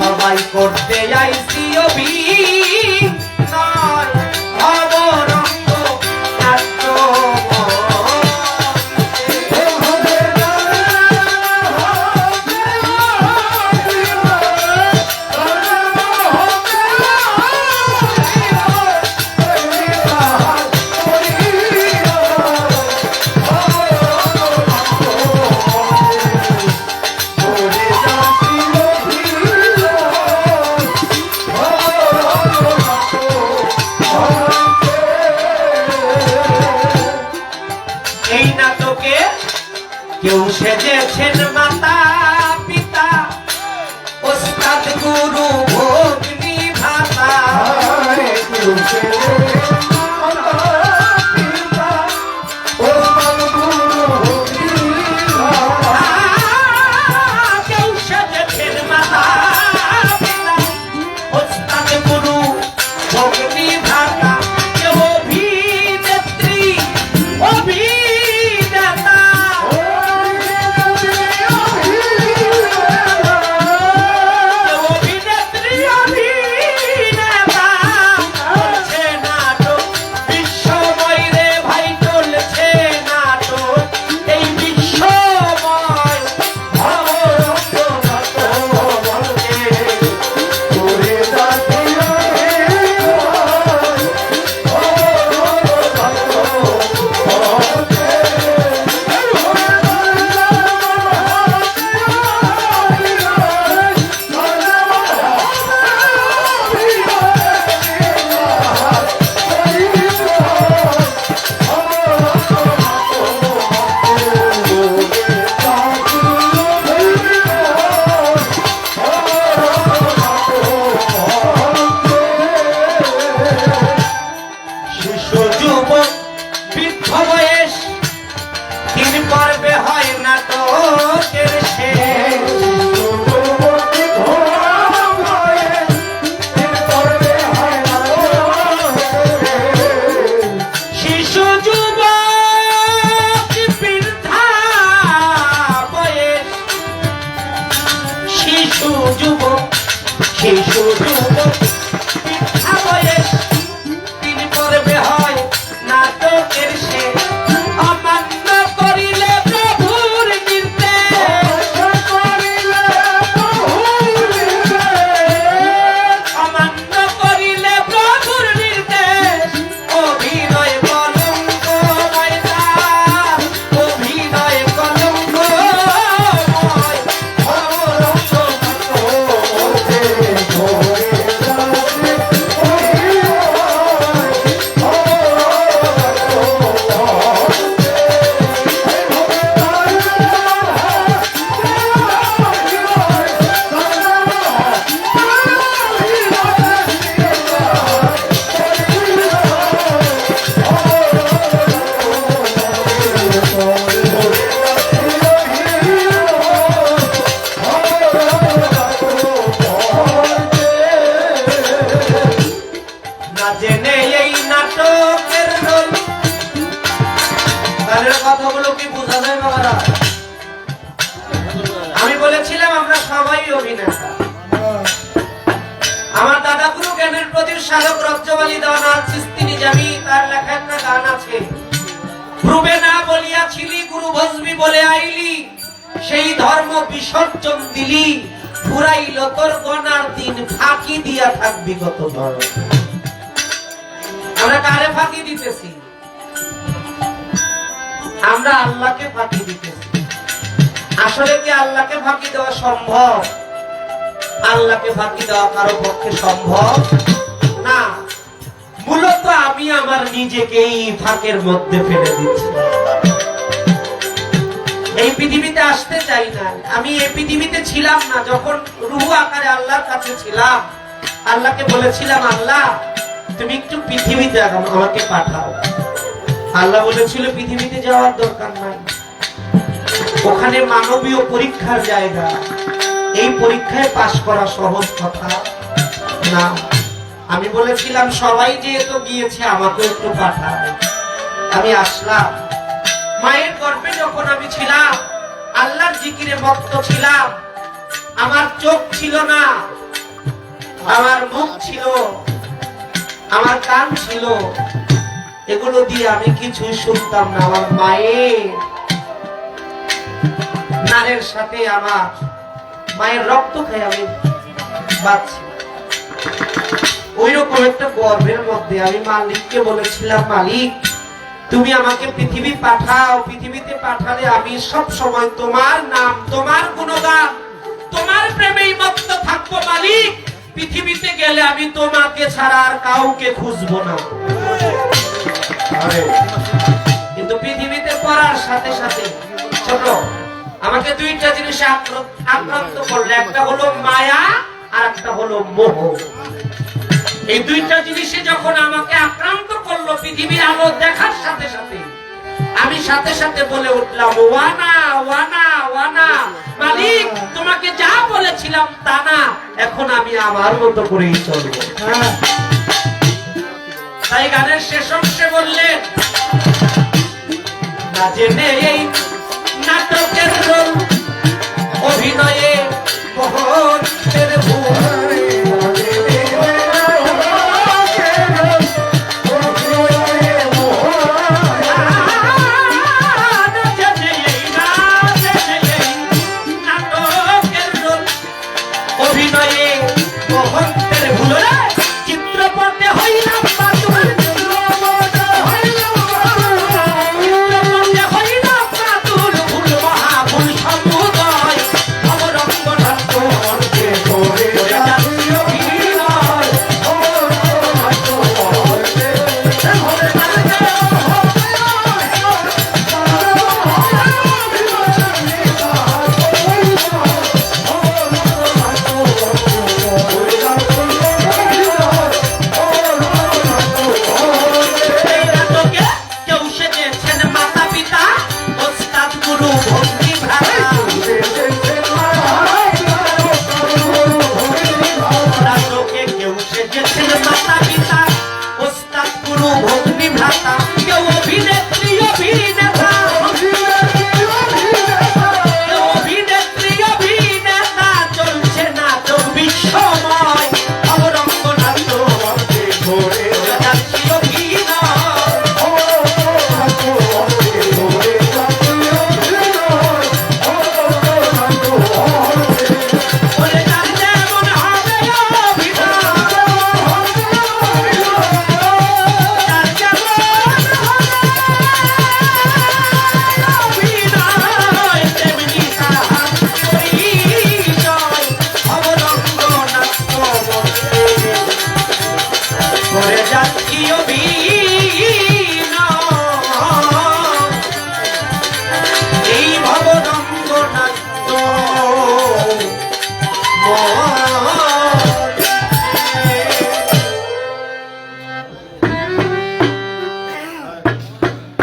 সবাই করতে আইছি অভিনয়, ভবরঙ্গ নাট্য কেউ সেজেছেন মাতা পিতা, ওস্তাদ গুরু ভগ্নী ভাতা। কেউ সেজেছেন মাতা পিতা, ওস্তাদ গুরু ভগ্নী ভাতা। কেউ অভিনেত্রী, অভিনেতা, যুবক শিশু যুবক বৃদ্ধা বয়স তিনি করবে হয় নাটকের শেষ অমান্য করিলে প্রভুর নির্দেশ অমান্য করিলে প্রভুর নির্দেশ অভিনয় কলঙ্ক ময়দান অভিনয় কলঙ্ক না জেনে এই নাটকের রোল তাদের কথাগুলো কি বোঝা যায় বাবারা? আমি বলেছিলাম আমরা সবাই অভিনেতা। আমার দাদা গুরু জ্ঞানের প্রতি সাধক রজ্জবালি দেওয়ানাথ চিস্তি নিজামী তার লেখা একটা গান আছে, প্রুবে না বলিয়াছিলি গুরু ভস্মী বলে আইলি, সেই ধর্ম বিসর্জন দিলি, ফুরাইল তোর গনার দিন, ফাঁকি দিয়া থাকবি কত ধর্ম। আমরা কারে ফাঁকি দিতেছি? আমরা আল্লাহকে ফাঁকি দিতেছি। আসলে কি আল্লাহকে ফাঁকি দেওয়া সম্ভব? আল্লাহকে ফাঁকি দেওয়া কারো পক্ষে সম্ভব না। মূলত আমি আমার নিজেকেই ফাঁকের মধ্যে ফেলে দিচ্ছি। এই পৃথিবীতে আসতে চাই না। আমি এই পৃথিবীতে ছিলাম না। যখন রূহ আকারে আল্লাহর কাছে ছিলাম, আল্লাহকে বলেছিলাম, আল্লাহ তুমি একটু পৃথিবীতে আমাকে পাঠাও। আল্লাহ বলেছিল পৃথিবীতে যাওয়ার দরকার নাই, ওখানে মানবীয় পরীক্ষার জায়গা। এই পরীক্ষায় পাশ করা সহজ কথা না। আমি বলেছিলাম সবাই যেহেতু গিয়েছে আমাকে একটু পাঠাও। আমি আসলাম। মায়ের গর্ভে যখন আমি ছিলাম, আল্লাহর জিকিরে মত্ত ছিলাম। আমার চোখ ছিল না, আমার মুখ ছিল, আমার কান ছিল, এগুলো দিয়ে আমি কিছুই শুনতাম না। আমার মায়ের নারের সাথে আমার মায়ের রক্ত খাই আমি বাঁচছি। ওই রকম একটা গর্ভের মধ্যে আমি মালিককে বলেছিলাম, মালিক তুমি আমাকে পৃথিবী পাঠাও। পৃথিবীতে পাঠালে আমি সব সময় তোমার নাম, তোমার গুণগান, তোমার প্রেমেই মত্ত থাকবো মালিক। পৃথিবীতে গেলে আমি তোমাকে ছাড়া আর কাউকে খুঁজবো না। কিন্তু পৃথিবীতে পড়ার সাথে সাথে ছোট আমাকে দুইটা জিনিসে আক্রান্ত করলে, একটা হলো মায়া আর একটা হলো মোহ। এই দুইটা জিনিসে যখন আমাকে আক্রান্ত করলো, পৃথিবীর আলো দেখার সাথে সাথে আমি সাথে সাথে বলে উঠলাম, ওয়ানা ওয়ানা ওয়ানা, মালিক তোমাকে যা বলেছিলাম তা না, এখন আমি আমার মতো করেই চলবো। তাই গানের শেষ অংশে বললেন, না জেনে এই নাটকের রোল অভিনয়ে মোহনের ভুল। চিত্রপটে হইলাম বাতুল,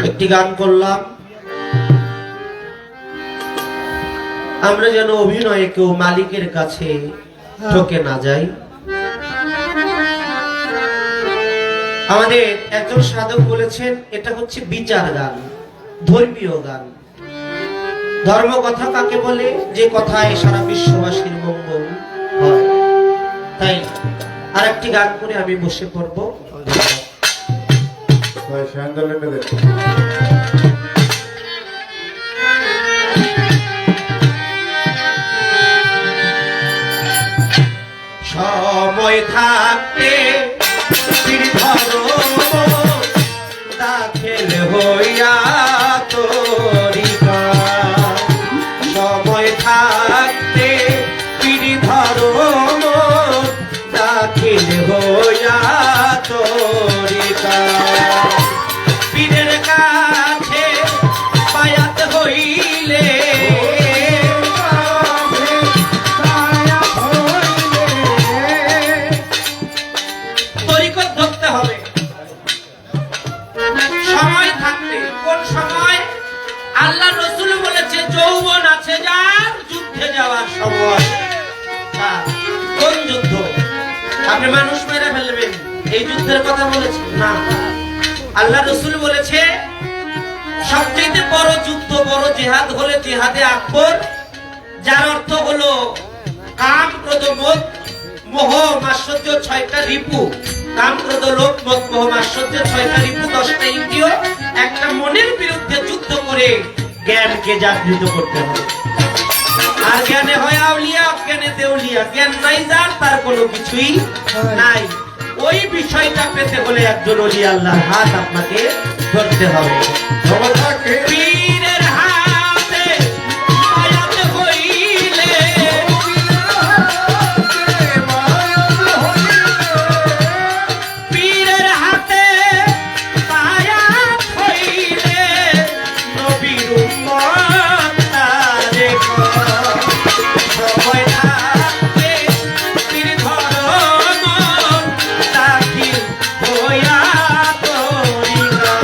একটি গান করলাম, আমরা যেন অভিনয়ে কেউ মালিকের কাছে ঠকে না যাই। আমাদের একজন সাধক বলেছেন এটা হচ্ছে বিচার গান, ধর্মীয় গান। ধর্ম কথা কাকে বলে? যে কথায় সারা বিশ্ববাসীর মঙ্গল হয়। তাই আরেকটি গান করে আমি বসে পড়বো। সময় থাকতে দাখিল হইয়া তরিকা, সময় থাকতে পিড়ি ধরো দাখিল হইয়া তরিকা, পীরের কাছে বায়াত হইলে তরিকত ধরতে হবে। সময় থাকতে, কোন সময়? আল্লাহ রসুল বলেছে যৌবন আছে যার, যুদ্ধে যাওয়ার সময়। কোন যুদ্ধ? আপনি মানুষ মেরে ফেলবেন, এই যুদ্ধের কথা বলেছে না। আল্লাহ রসুল বলেছে সবচেয়ে বড় যুদ্ধ, বড় জিহাদ হলে জিহাদে আকবর, যার অর্থ হলো কাম, ক্রোধ, মোহ, মোহ, মাৎসর্য, 6টা রিপু। কাম, ক্রোধ, লোভ, মোহ, মোহ, মাৎসর্য, 6টা রিপু, 10টা ইন্দ্রিয়, একটা মনের বিরুদ্ধে যুদ্ধ করে জ্ঞানকে জাগৃত করতে হবে। আর জ্ঞানে হয় আউলিয়া, অজ্ঞানে দেউলিয়া। জ্ঞান নাই যার, তার কোনো কিছুই নাই। ওই বিষয়টা পেতে হলে একজন ওলি আল্লাহর হাত আপনাকে ধরতে হবে। পীরের হাতে বায়াত হইলে, পীরের হাতে বায়াত হইলে নবীর উম্মত তারে সময় থাকতে পীর ধরম দাখিল হইয়া তরিকা।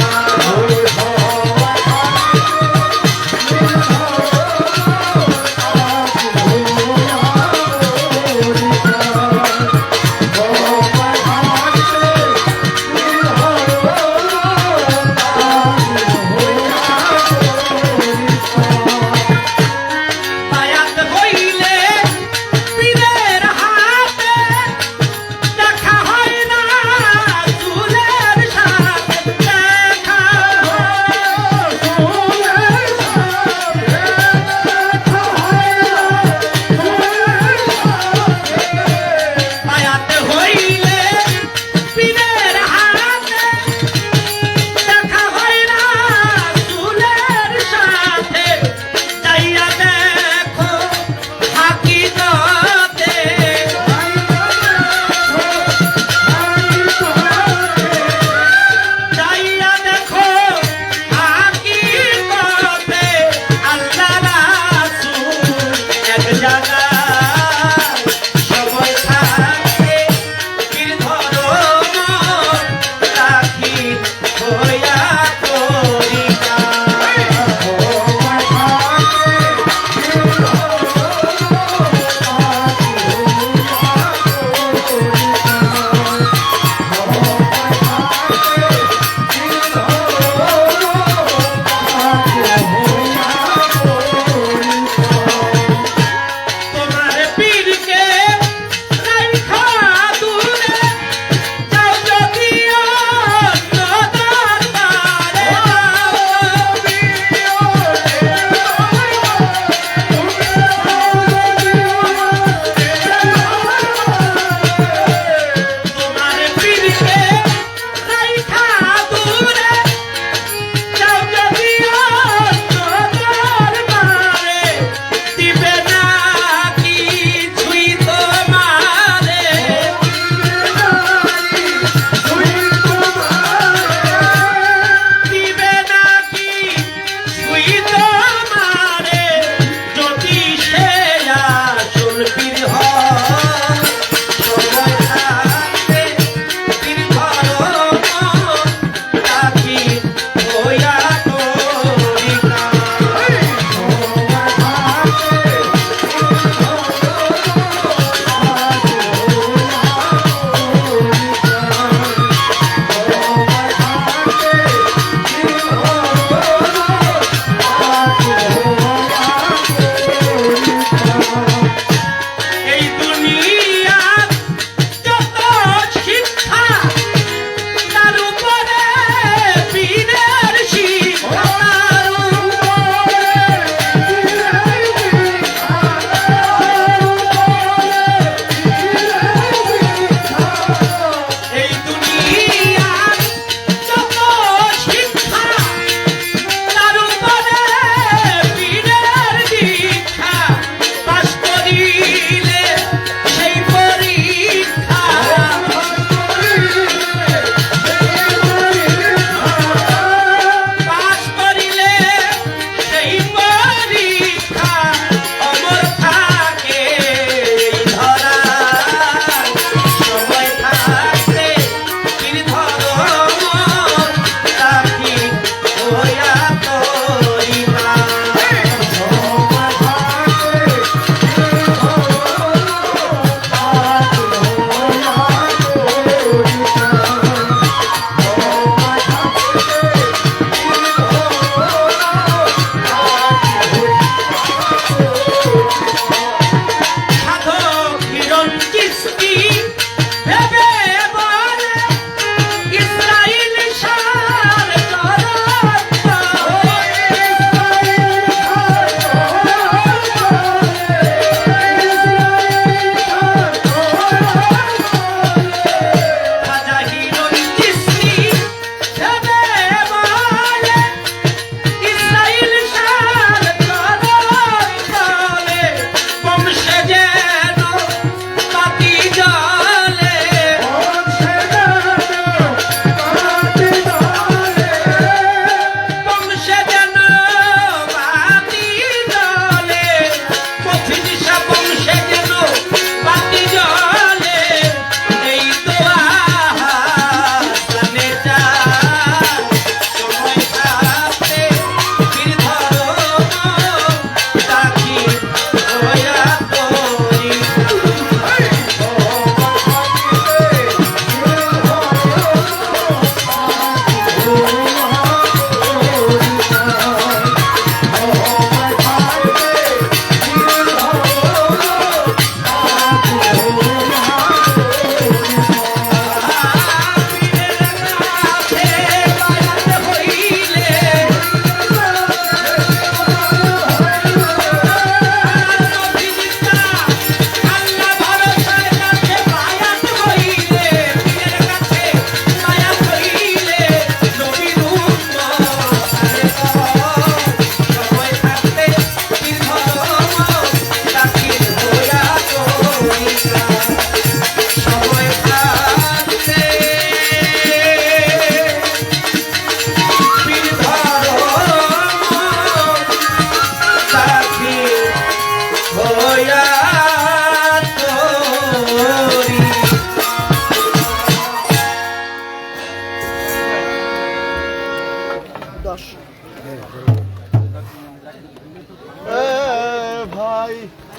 দৃষ্টি ভেবে বলে ইসরাইল শার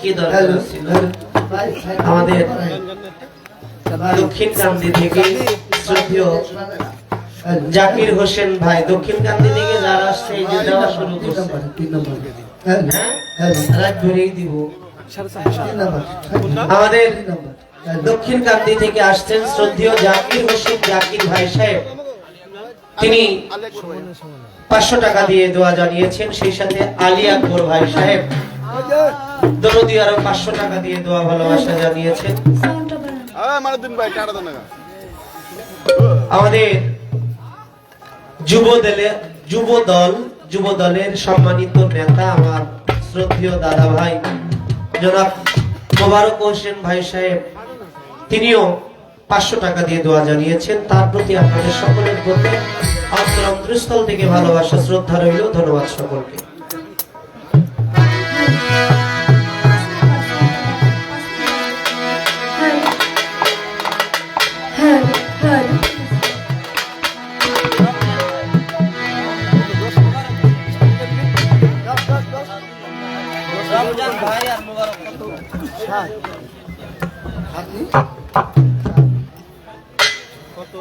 কি দরকার ছিল আমাদের দক্ষিণ কান্দি থেকে শ্রদ্ধেয় জাকির হোসেন ভাই দক্ষিণ কান্দি থেকে যারা আসছে এই যে দেওয়া শুরু করছে রাত ধরেই দিব আমাদের দক্ষিণ কান্দি থেকে আসছেন শ্রদ্ধেয় জাকির হোসেন জাকির ভাই সাহেব তিনি 500 টাকা দিয়ে দোয়া জানিয়েছেন সেই সাথে আলী আকবর ভাই সাহেব দরদি আরো 500 টাকা দিয়ে দোয়া ভালোবাসা জানিয়েছেন আমাদের যুব দলের সম্মানিত নেতা আমার শ্রদ্ধেয় দাদা ভাই জনাব মোবারক হোসেন ভাই সাহেব তিনিও 500 টাকা দিয়ে দোয়া জানিয়েছেন তার প্রতি আপনাদের সকলের প্রতি অন্তরস্থল থেকে ভালোবাসা শ্রদ্ধা রইল ধন্যবাদ সকলকে ভাই আর মোবারক কত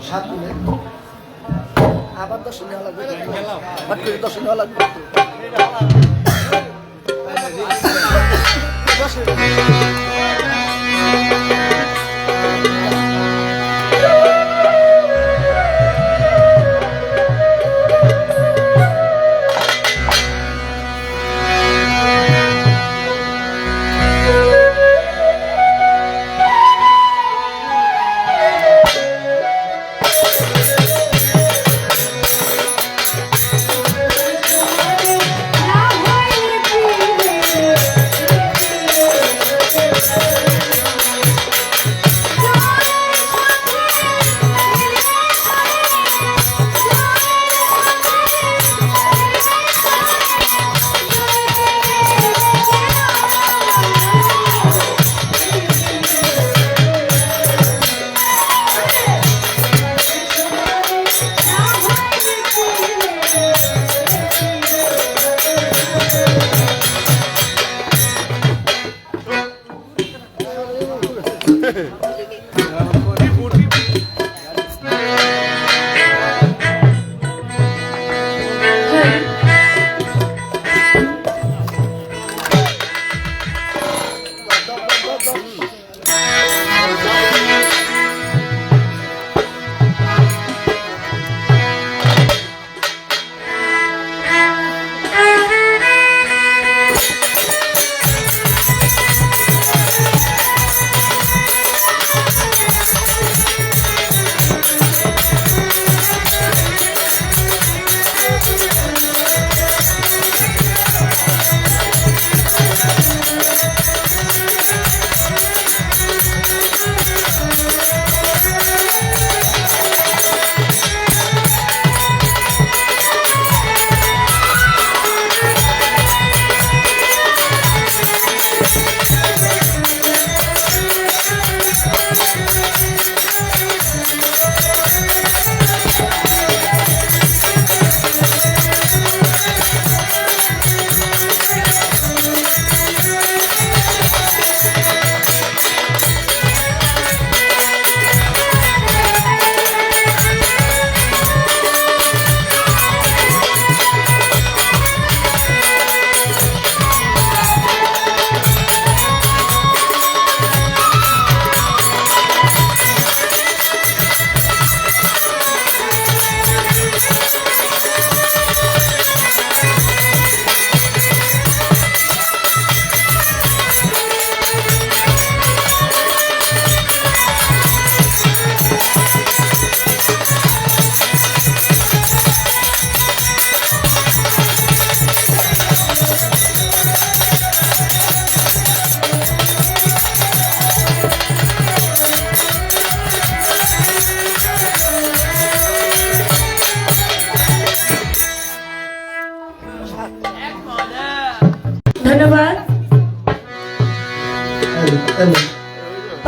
7 মিনিট আবার 10 নেওয়া লাগবে বাট করে 10 নেওয়া লাগবে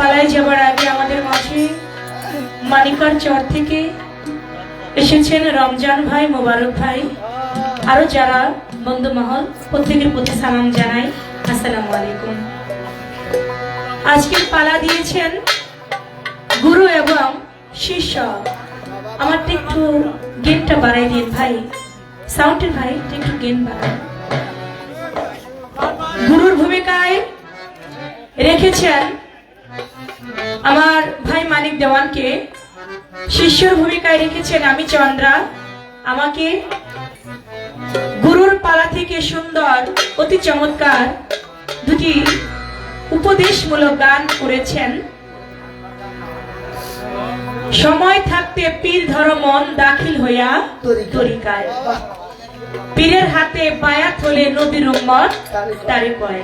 পালায় যাবার আগে আমাদের মাঝে মানিকার চর থেকে এসেছেন রমজান ভাই, মোবারক ভাই, আরো যারা বন্ধু মহল, প্রত্যেকের প্রতি সালাম জানাই, আসসালামু আলাইকুম। আজকের পালা দিয়েছেন গুরু এবং শিষ্য। আমার একটু গেনটা বাড়াই দিন ভাই, সাউন্ডের ভাই একটু গেন বাড়াই। গুরুর ভূমিকায় রেখেছেন আমার ভাই মানিক দেওয়ানকে, শিষ্যর ভূমিকায় রেখেছেন আমি চন্দ্রা। আমাকে গুরুর পালা থেকে সুন্দর, অতি চমৎকার দুটি উপদেশমূলক গান করেছেন। সময় থাকতে পীর ধরো মন দাখিল হইয়া তরিকায়, পীরের হাতে বায়াত হলে নবীর উম্মত তারে কয়।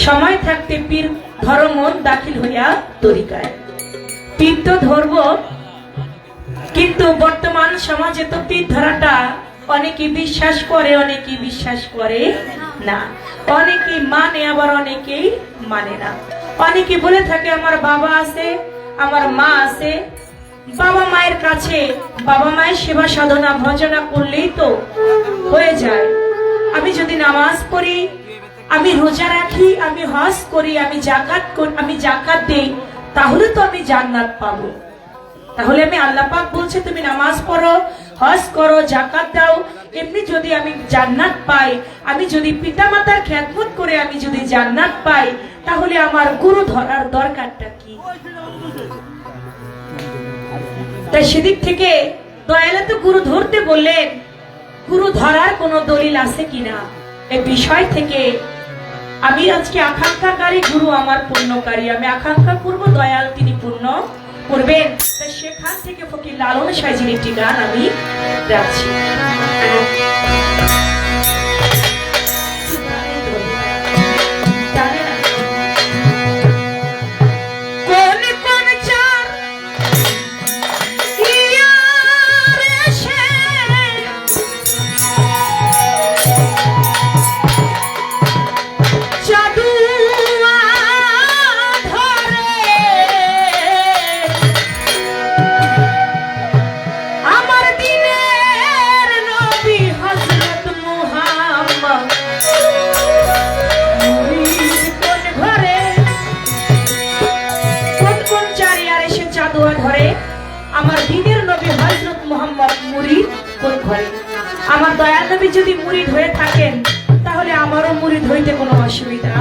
সময় থাকতে পীর ধরো মন দাখিল হইয়া তরিকায়। পীর তো ধরব, কিন্তু বর্তমান সমাজে তো পীর ধরাটা অনেকে বিশ্বাস করে, অনেকে বিশ্বাস করে না, অনেকে মানে আবার অনেকেই মানে না। অনেকে বলে থাকে আমার বাবা আছে, আমার মা আছে, বাবা মায়ের কাছে বাবা মায়ের সেবা সাধনা ভজনা করলেই তো হয়ে যায়। আমি যদি নামাজ পড়ি, আমি রোজা রাখি, আমি হজ করি, আমি জাকাত দেই, তাহলে তো আমি জান্নাত পাবো। তাহলে আমি আল্লাহ পাক বলছে তুমি নামাজ পড়ো, হজ করো, জাকাত দাও, এমনি যদি আমি জান্নাত পাই, আমি যদি পিতামাতার খেদমত করে আমি যদি জান্নাত পাই, তাহলে আমার গুরু ধরার দরকারটা কি? তাই সেদিক থেকে দয়ালে তো গুরু ধরতে বললেন, গুরু ধরার কোনো দলিল আছে কিনা এই বিষয় থেকে আমি আজকে আকাঙ্ক্ষাকারী, গুরু আমার পূর্ণকারী, আমি আকাঙ্ক্ষা করব দয়াল তিনি পূর্ণ করবেন। তাই সেখান থেকে ফকির লালন সাইজির একটি গান আমি রাখছি। আমার দিনের নবী হযরত মুহাম্মদ মুরিদ কোন ঘরে? আমার দয়াল নবী যদি মুরিদ হয়ে থাকেন, তাহলে আমারও মুরিদ হইতে কোনো অসুবিধা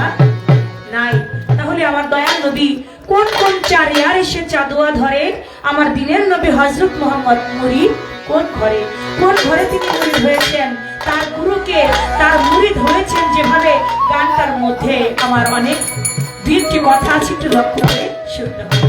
নাই। তাহলে আমার দয়াল নবী কোন কোন চারিয়ার এসে চাদুয়া ধরে? আমার দিনের নবী হযরত মুহাম্মদ মুরিদ কোন ঘরে? কোন ঘরে তিনি মুরিদ হয়েছেন? তার গুরুকে তার মুরিদ হয়েছেন যেভাবে, গানটার মধ্যে আমার অনেক দীর্ঘ কথা আছে, একটু লক্ষ্য করে শুনতে হবে।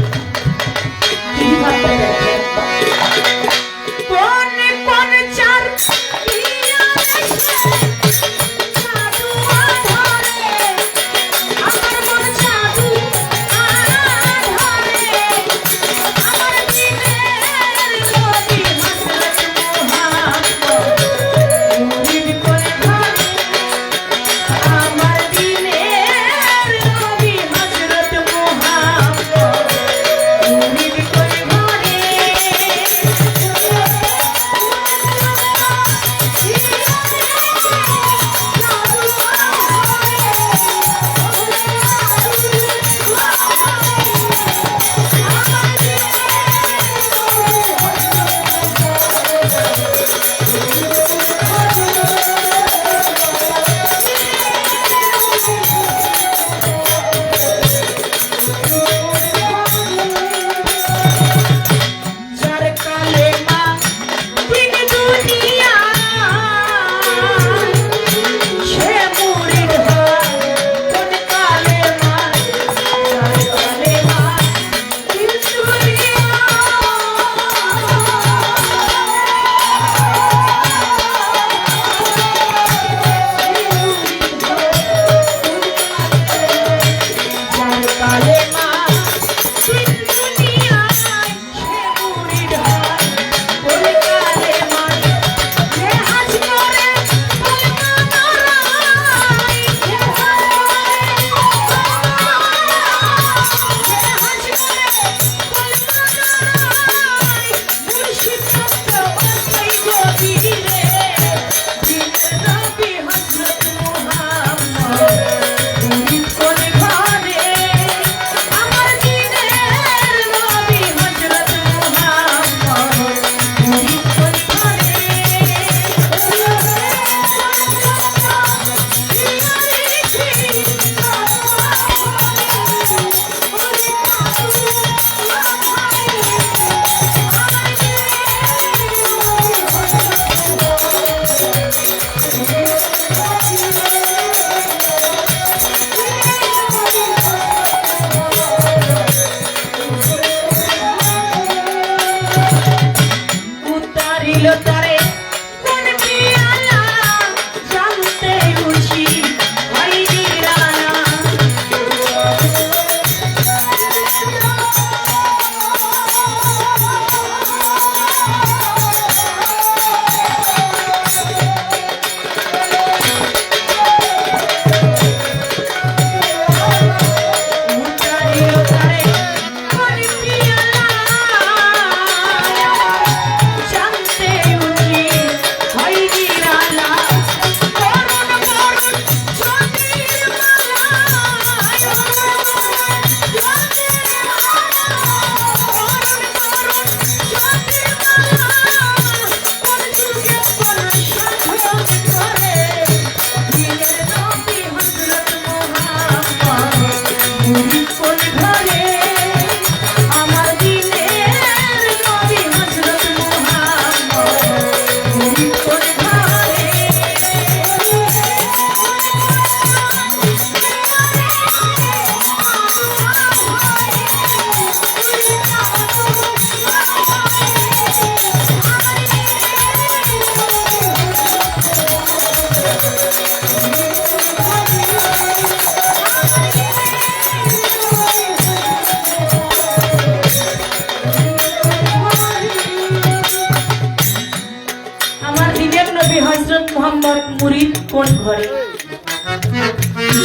মোহাম্মদ মুরিদ কোন ঘরে?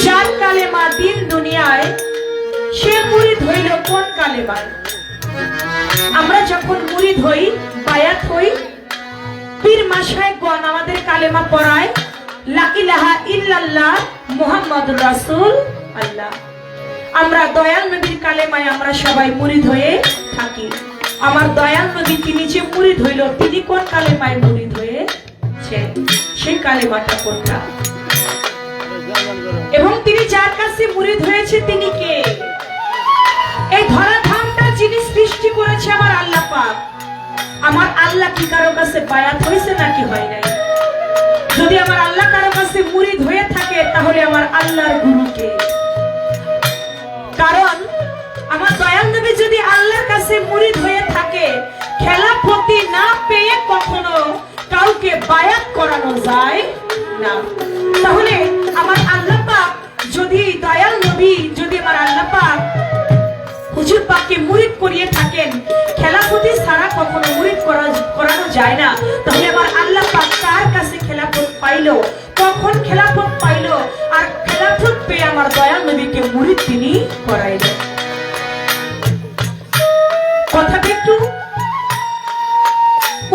যার কালেমা দিন দুনিয়ায়, সে মুরিদ হইল কোন কালেমায়? আমরা যখন মুরিদ হই, বায়াত হই, পীর মাশায়েখগণ আমাদের কালেমা পড়ায় লা ইলাহা ইল্লাল্লাহ মুহাম্মাদুর রাসূল আল্লাহ। আমরা দয়াল নবীর কালেমায় আমরা সবাই মুরিদ হয়ে থাকি। আমার দয়াল নবী তিনি যে মুরিদ হইল, তিনি কোন কালেমায় মুরিদ হয়েছে? সেই কালেমাটা কোনটা? এবং তিনি যার কাছে মুরিদ হয়েছে তিনি কে? এই ধরাধামটা যিনি সৃষ্টি করেছে আমার আল্লাহ পাক। আমার আল্লাহ কি কারো কাছে বায়াত হয়েছে নাকি হয় নাই? যদি আমার আল্লাহ কারো কাছে মুরিদ হয়ে থাকে, তাহলে আমার আল্লাহর গুরু কে? কারণ আমার দয়াল নবী যদি আল্লাহর কাছে মুরিদ হয়ে থাকে, খেলাফতি না পেয়ে কখনো কাউকে বায়াত করানো যায় না। তাহলে আমার আল্লাহ পাক যদি দয়াল নবী, যদি আমার আল্লাহ পাক হুজুর পাককে মুরিদ করিয়ে থাকেন, খেলাফতি ছাড়া কখনো মুরিদ করানো যায় না। তাহলে আমার আল্লাহ পাক কার কাছে খেলাফত পাইলো, কখন খেলাফত পাইলো, আর খেলাফত পেয়ে আমার দয়াল নবীকে মুরিদ তিনি করাইলেন। কথাটা একটু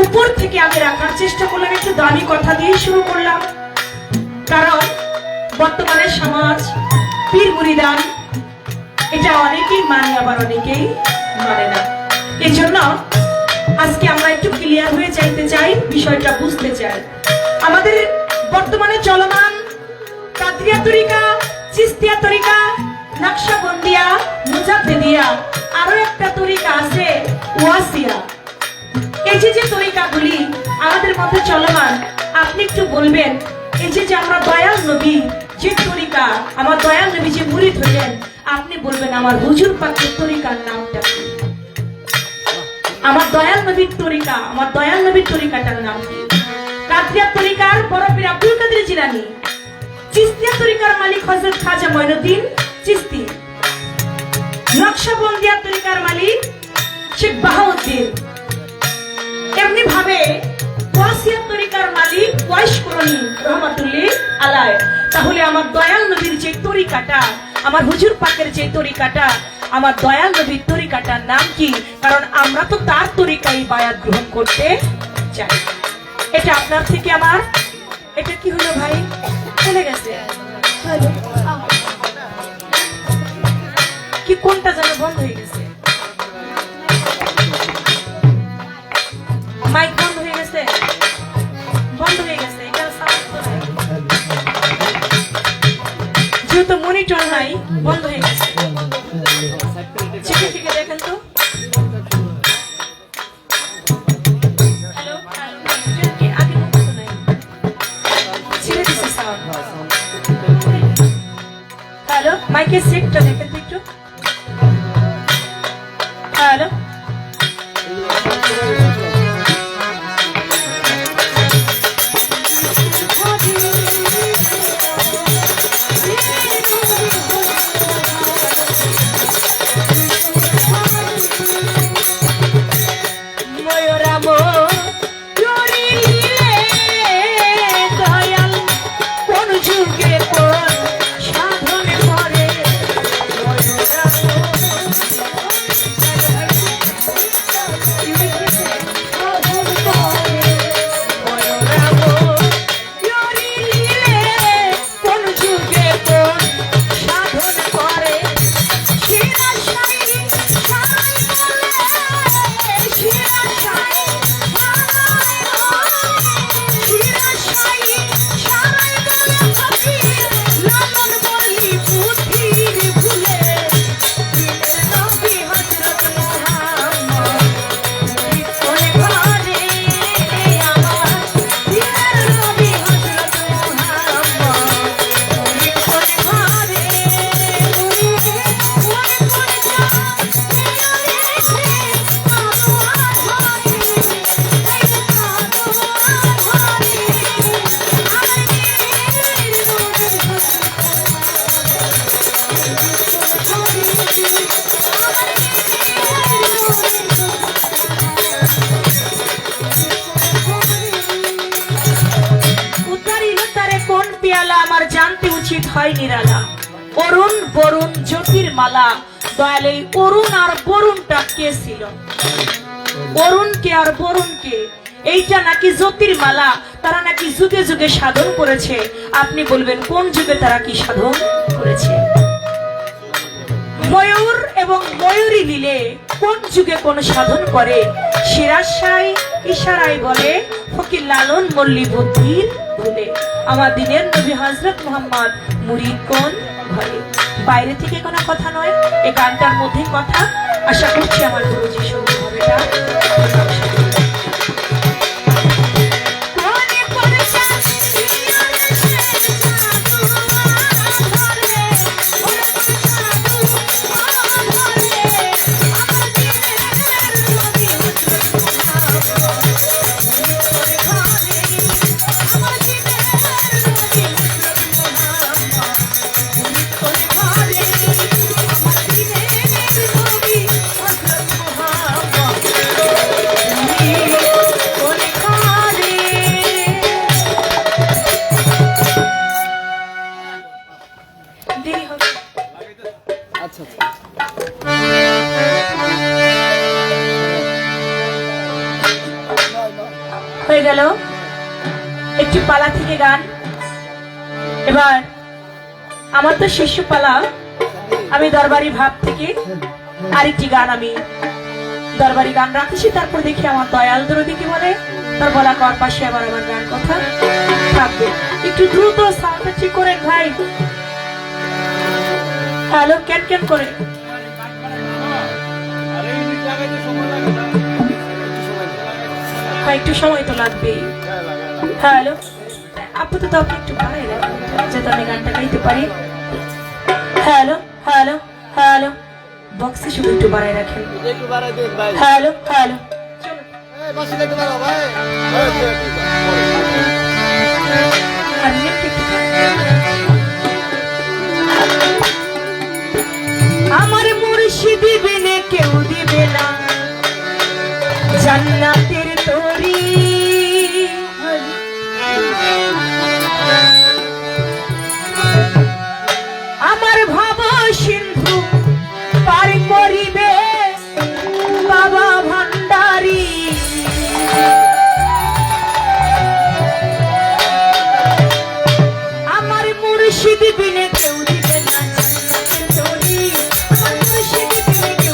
উপর থেকে আমি রাখার চেষ্টা করলাম, একটু দামি কথা দিয়ে শুরু করলাম। কারণ বর্তমানে সমাজ পীর মুরিদান এটা অনেকেই মানে, আবার অনেকেই মানে না। এই জন্য আজকে আমরা একটু ক্লিয়ার হয়ে যাইতে চাই, বিষয়টা বুঝতে চাই। আমাদের বর্তমানে চলমান কাদরিয়া তরিকা, চিশতিয়া তরিকা, নকশবন্দিয়া, মুজাদ্দিদিয়া, আরো একটা তরিকা আছে ওয়াসিয়া। এই যে তরিকাগুলি আমাদের মধ্যে চলমান, আপনি একটু বলবেন, এই যে আমরা দয়াল নবী যে তরিকা, আমার দয়াল নবী যে মুরিদ হলেন, আপনি বলবেন আমার হুজুর পাকের তরিকার নামটা কি? আমার দয়াল নবীর তরিকা, আমার দয়াল নবীর তরিকাটার নাম কি? কাদরিয়া তরিকার বড় পীর আব্দুল কাদের জিলানী, চিশতিয়া তরিকার মালিক হযরত খাজা মঈনুদ্দিন চিশতি, নকশবন্দিয়া তরিকার মালিক শেখ বাহাউদ্দিন, এমনি ভাবে ওয়াসিয়া তরিকার মালিক ওয়াইশ করণী রহমাতুল্লাহ আলাইহি। তাহলে আমার দয়াল নবীর যে তরিকাটা, আমার হুজুর পাকের যে তরিকাটা, আমার দয়াল নবীর তরিকাটার নাম কি? কারণ আমরা তো তার তরিকাই বায়াত গ্রহণ করতে চাই। এটা আপনার থেকে আমার, এটা কি হলো ভাই? চলে গেছে কি? কোনটা যেন বন্ধ হয়ে গেছে, মাইক বন্ধ হয়ে গেছে, বন্ধ হয়ে গেছে। এটা যেহেতু মনিটর নাই, বন্ধ হয়ে গেছে। থেকে দেখেন তো। হ্যালো, আগে বন্ধ নাই, ছেড়ে দিচ্ছে সাউন্ড। হ্যালো, মাইকের সেটটা দেখেন তো একটু। হ্যালো, হয় নিরালা। অরুণ বরুণ জ্যোতির্মালা। দয়াল এই অরুণ আর বরুণটা কে ছিল? অরুণকে আর বরুণকে, এইটা নাকি জ্যোতির্মালা, তারা নাকি যুগে যুগে সাধন করেছে। আপনি বলবেন কোন যুগে তারা কি সাধন করেছে? ময়ূর এবং ময়ূরী মিলে কোন যুগে কোন সাধন করে? সিরাজশাহী ইশারায় বলে ফকির লালন মল্লী বুদ্ধির ভুলে। আমার দিনের নবী হযরত মুহাম্মদ মুরিদ কোন ঘরে? বাইরে থেকে কোনো কথা নয়, এই গানটার মধ্যেই কথা। আশা করছি আমার গুরুজি শুনতে হবে এটা। দেরি হবে। আচ্ছা আচ্ছা হয়ে গেল একটি পালা থেকে গান। এবার আমার তো শেষ পালা, আমি দরবারি ভাব থেকে আরেকটি গান আমি দরবারি গান রাখছি, তারপর দেখি আমার দয়াল দরদি কি বলে, তার বলা কর পাশে আবার আমার গান কথা থাকবে। একটু দ্রুত সাউন্ডটা ঠিক করেন ভাই। হ্যালো, কেন কেন করে একটু সময় তো লাগবেই। হ্যালো, আপাতত আপনি একটু বাড়াই রাখেন যাতে আমি গানটা গাইতে পারি। হ্যালো হ্যালো হ্যালো, বক্সে শুধু একটু বাড়াই রাখেন। হ্যালো হ্যালো, আমার মুর্শিদ বিনে কেউ দিবে না জান্নাতের তরি। আমার ভাব সিন্ধু পার করিবে বাবা ভান্ডারী। আমার মুর্শিদ বিনে কেউ দিবে না জান্নাতের তরি। আমার মুর্শিদ বিনে কেউ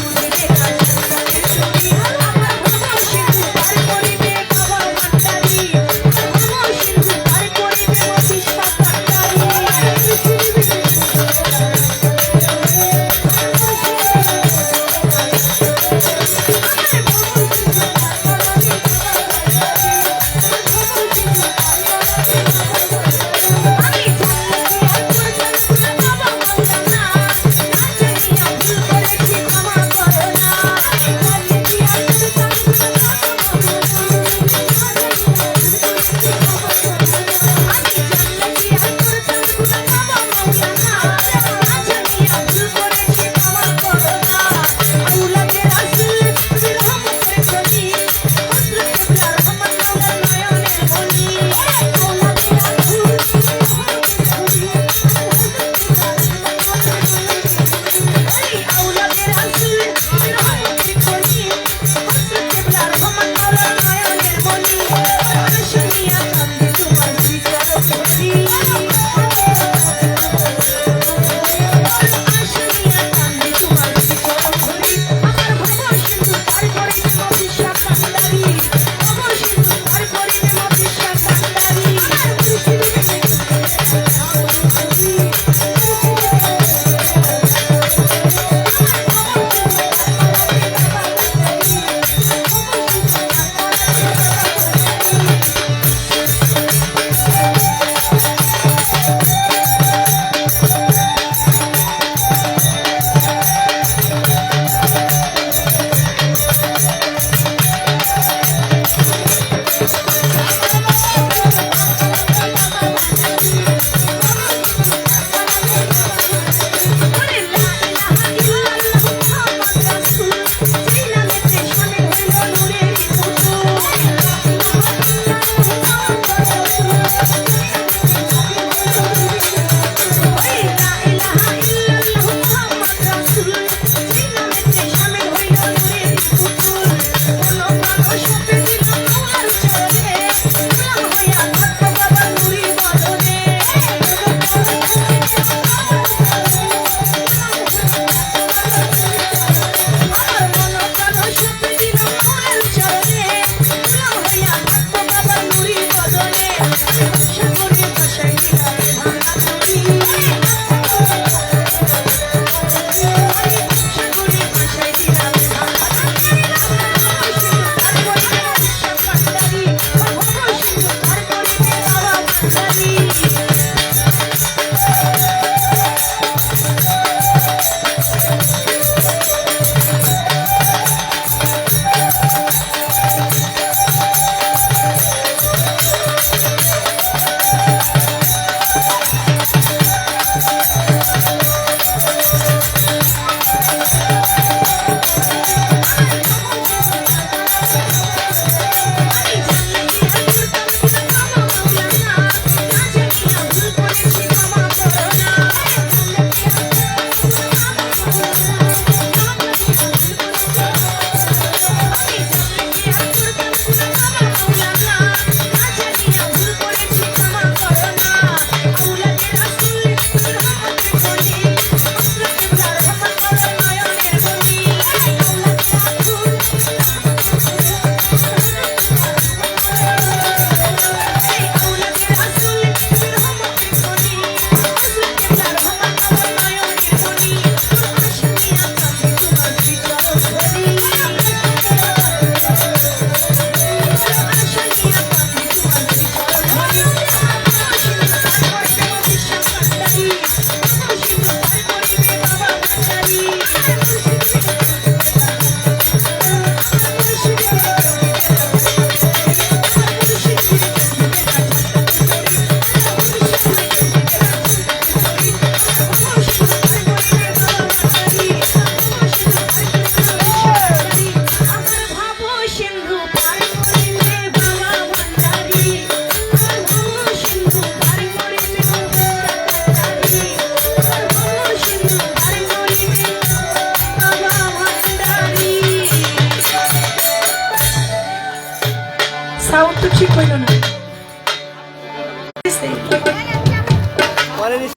সাউন্ড তো ঠিক হইল না।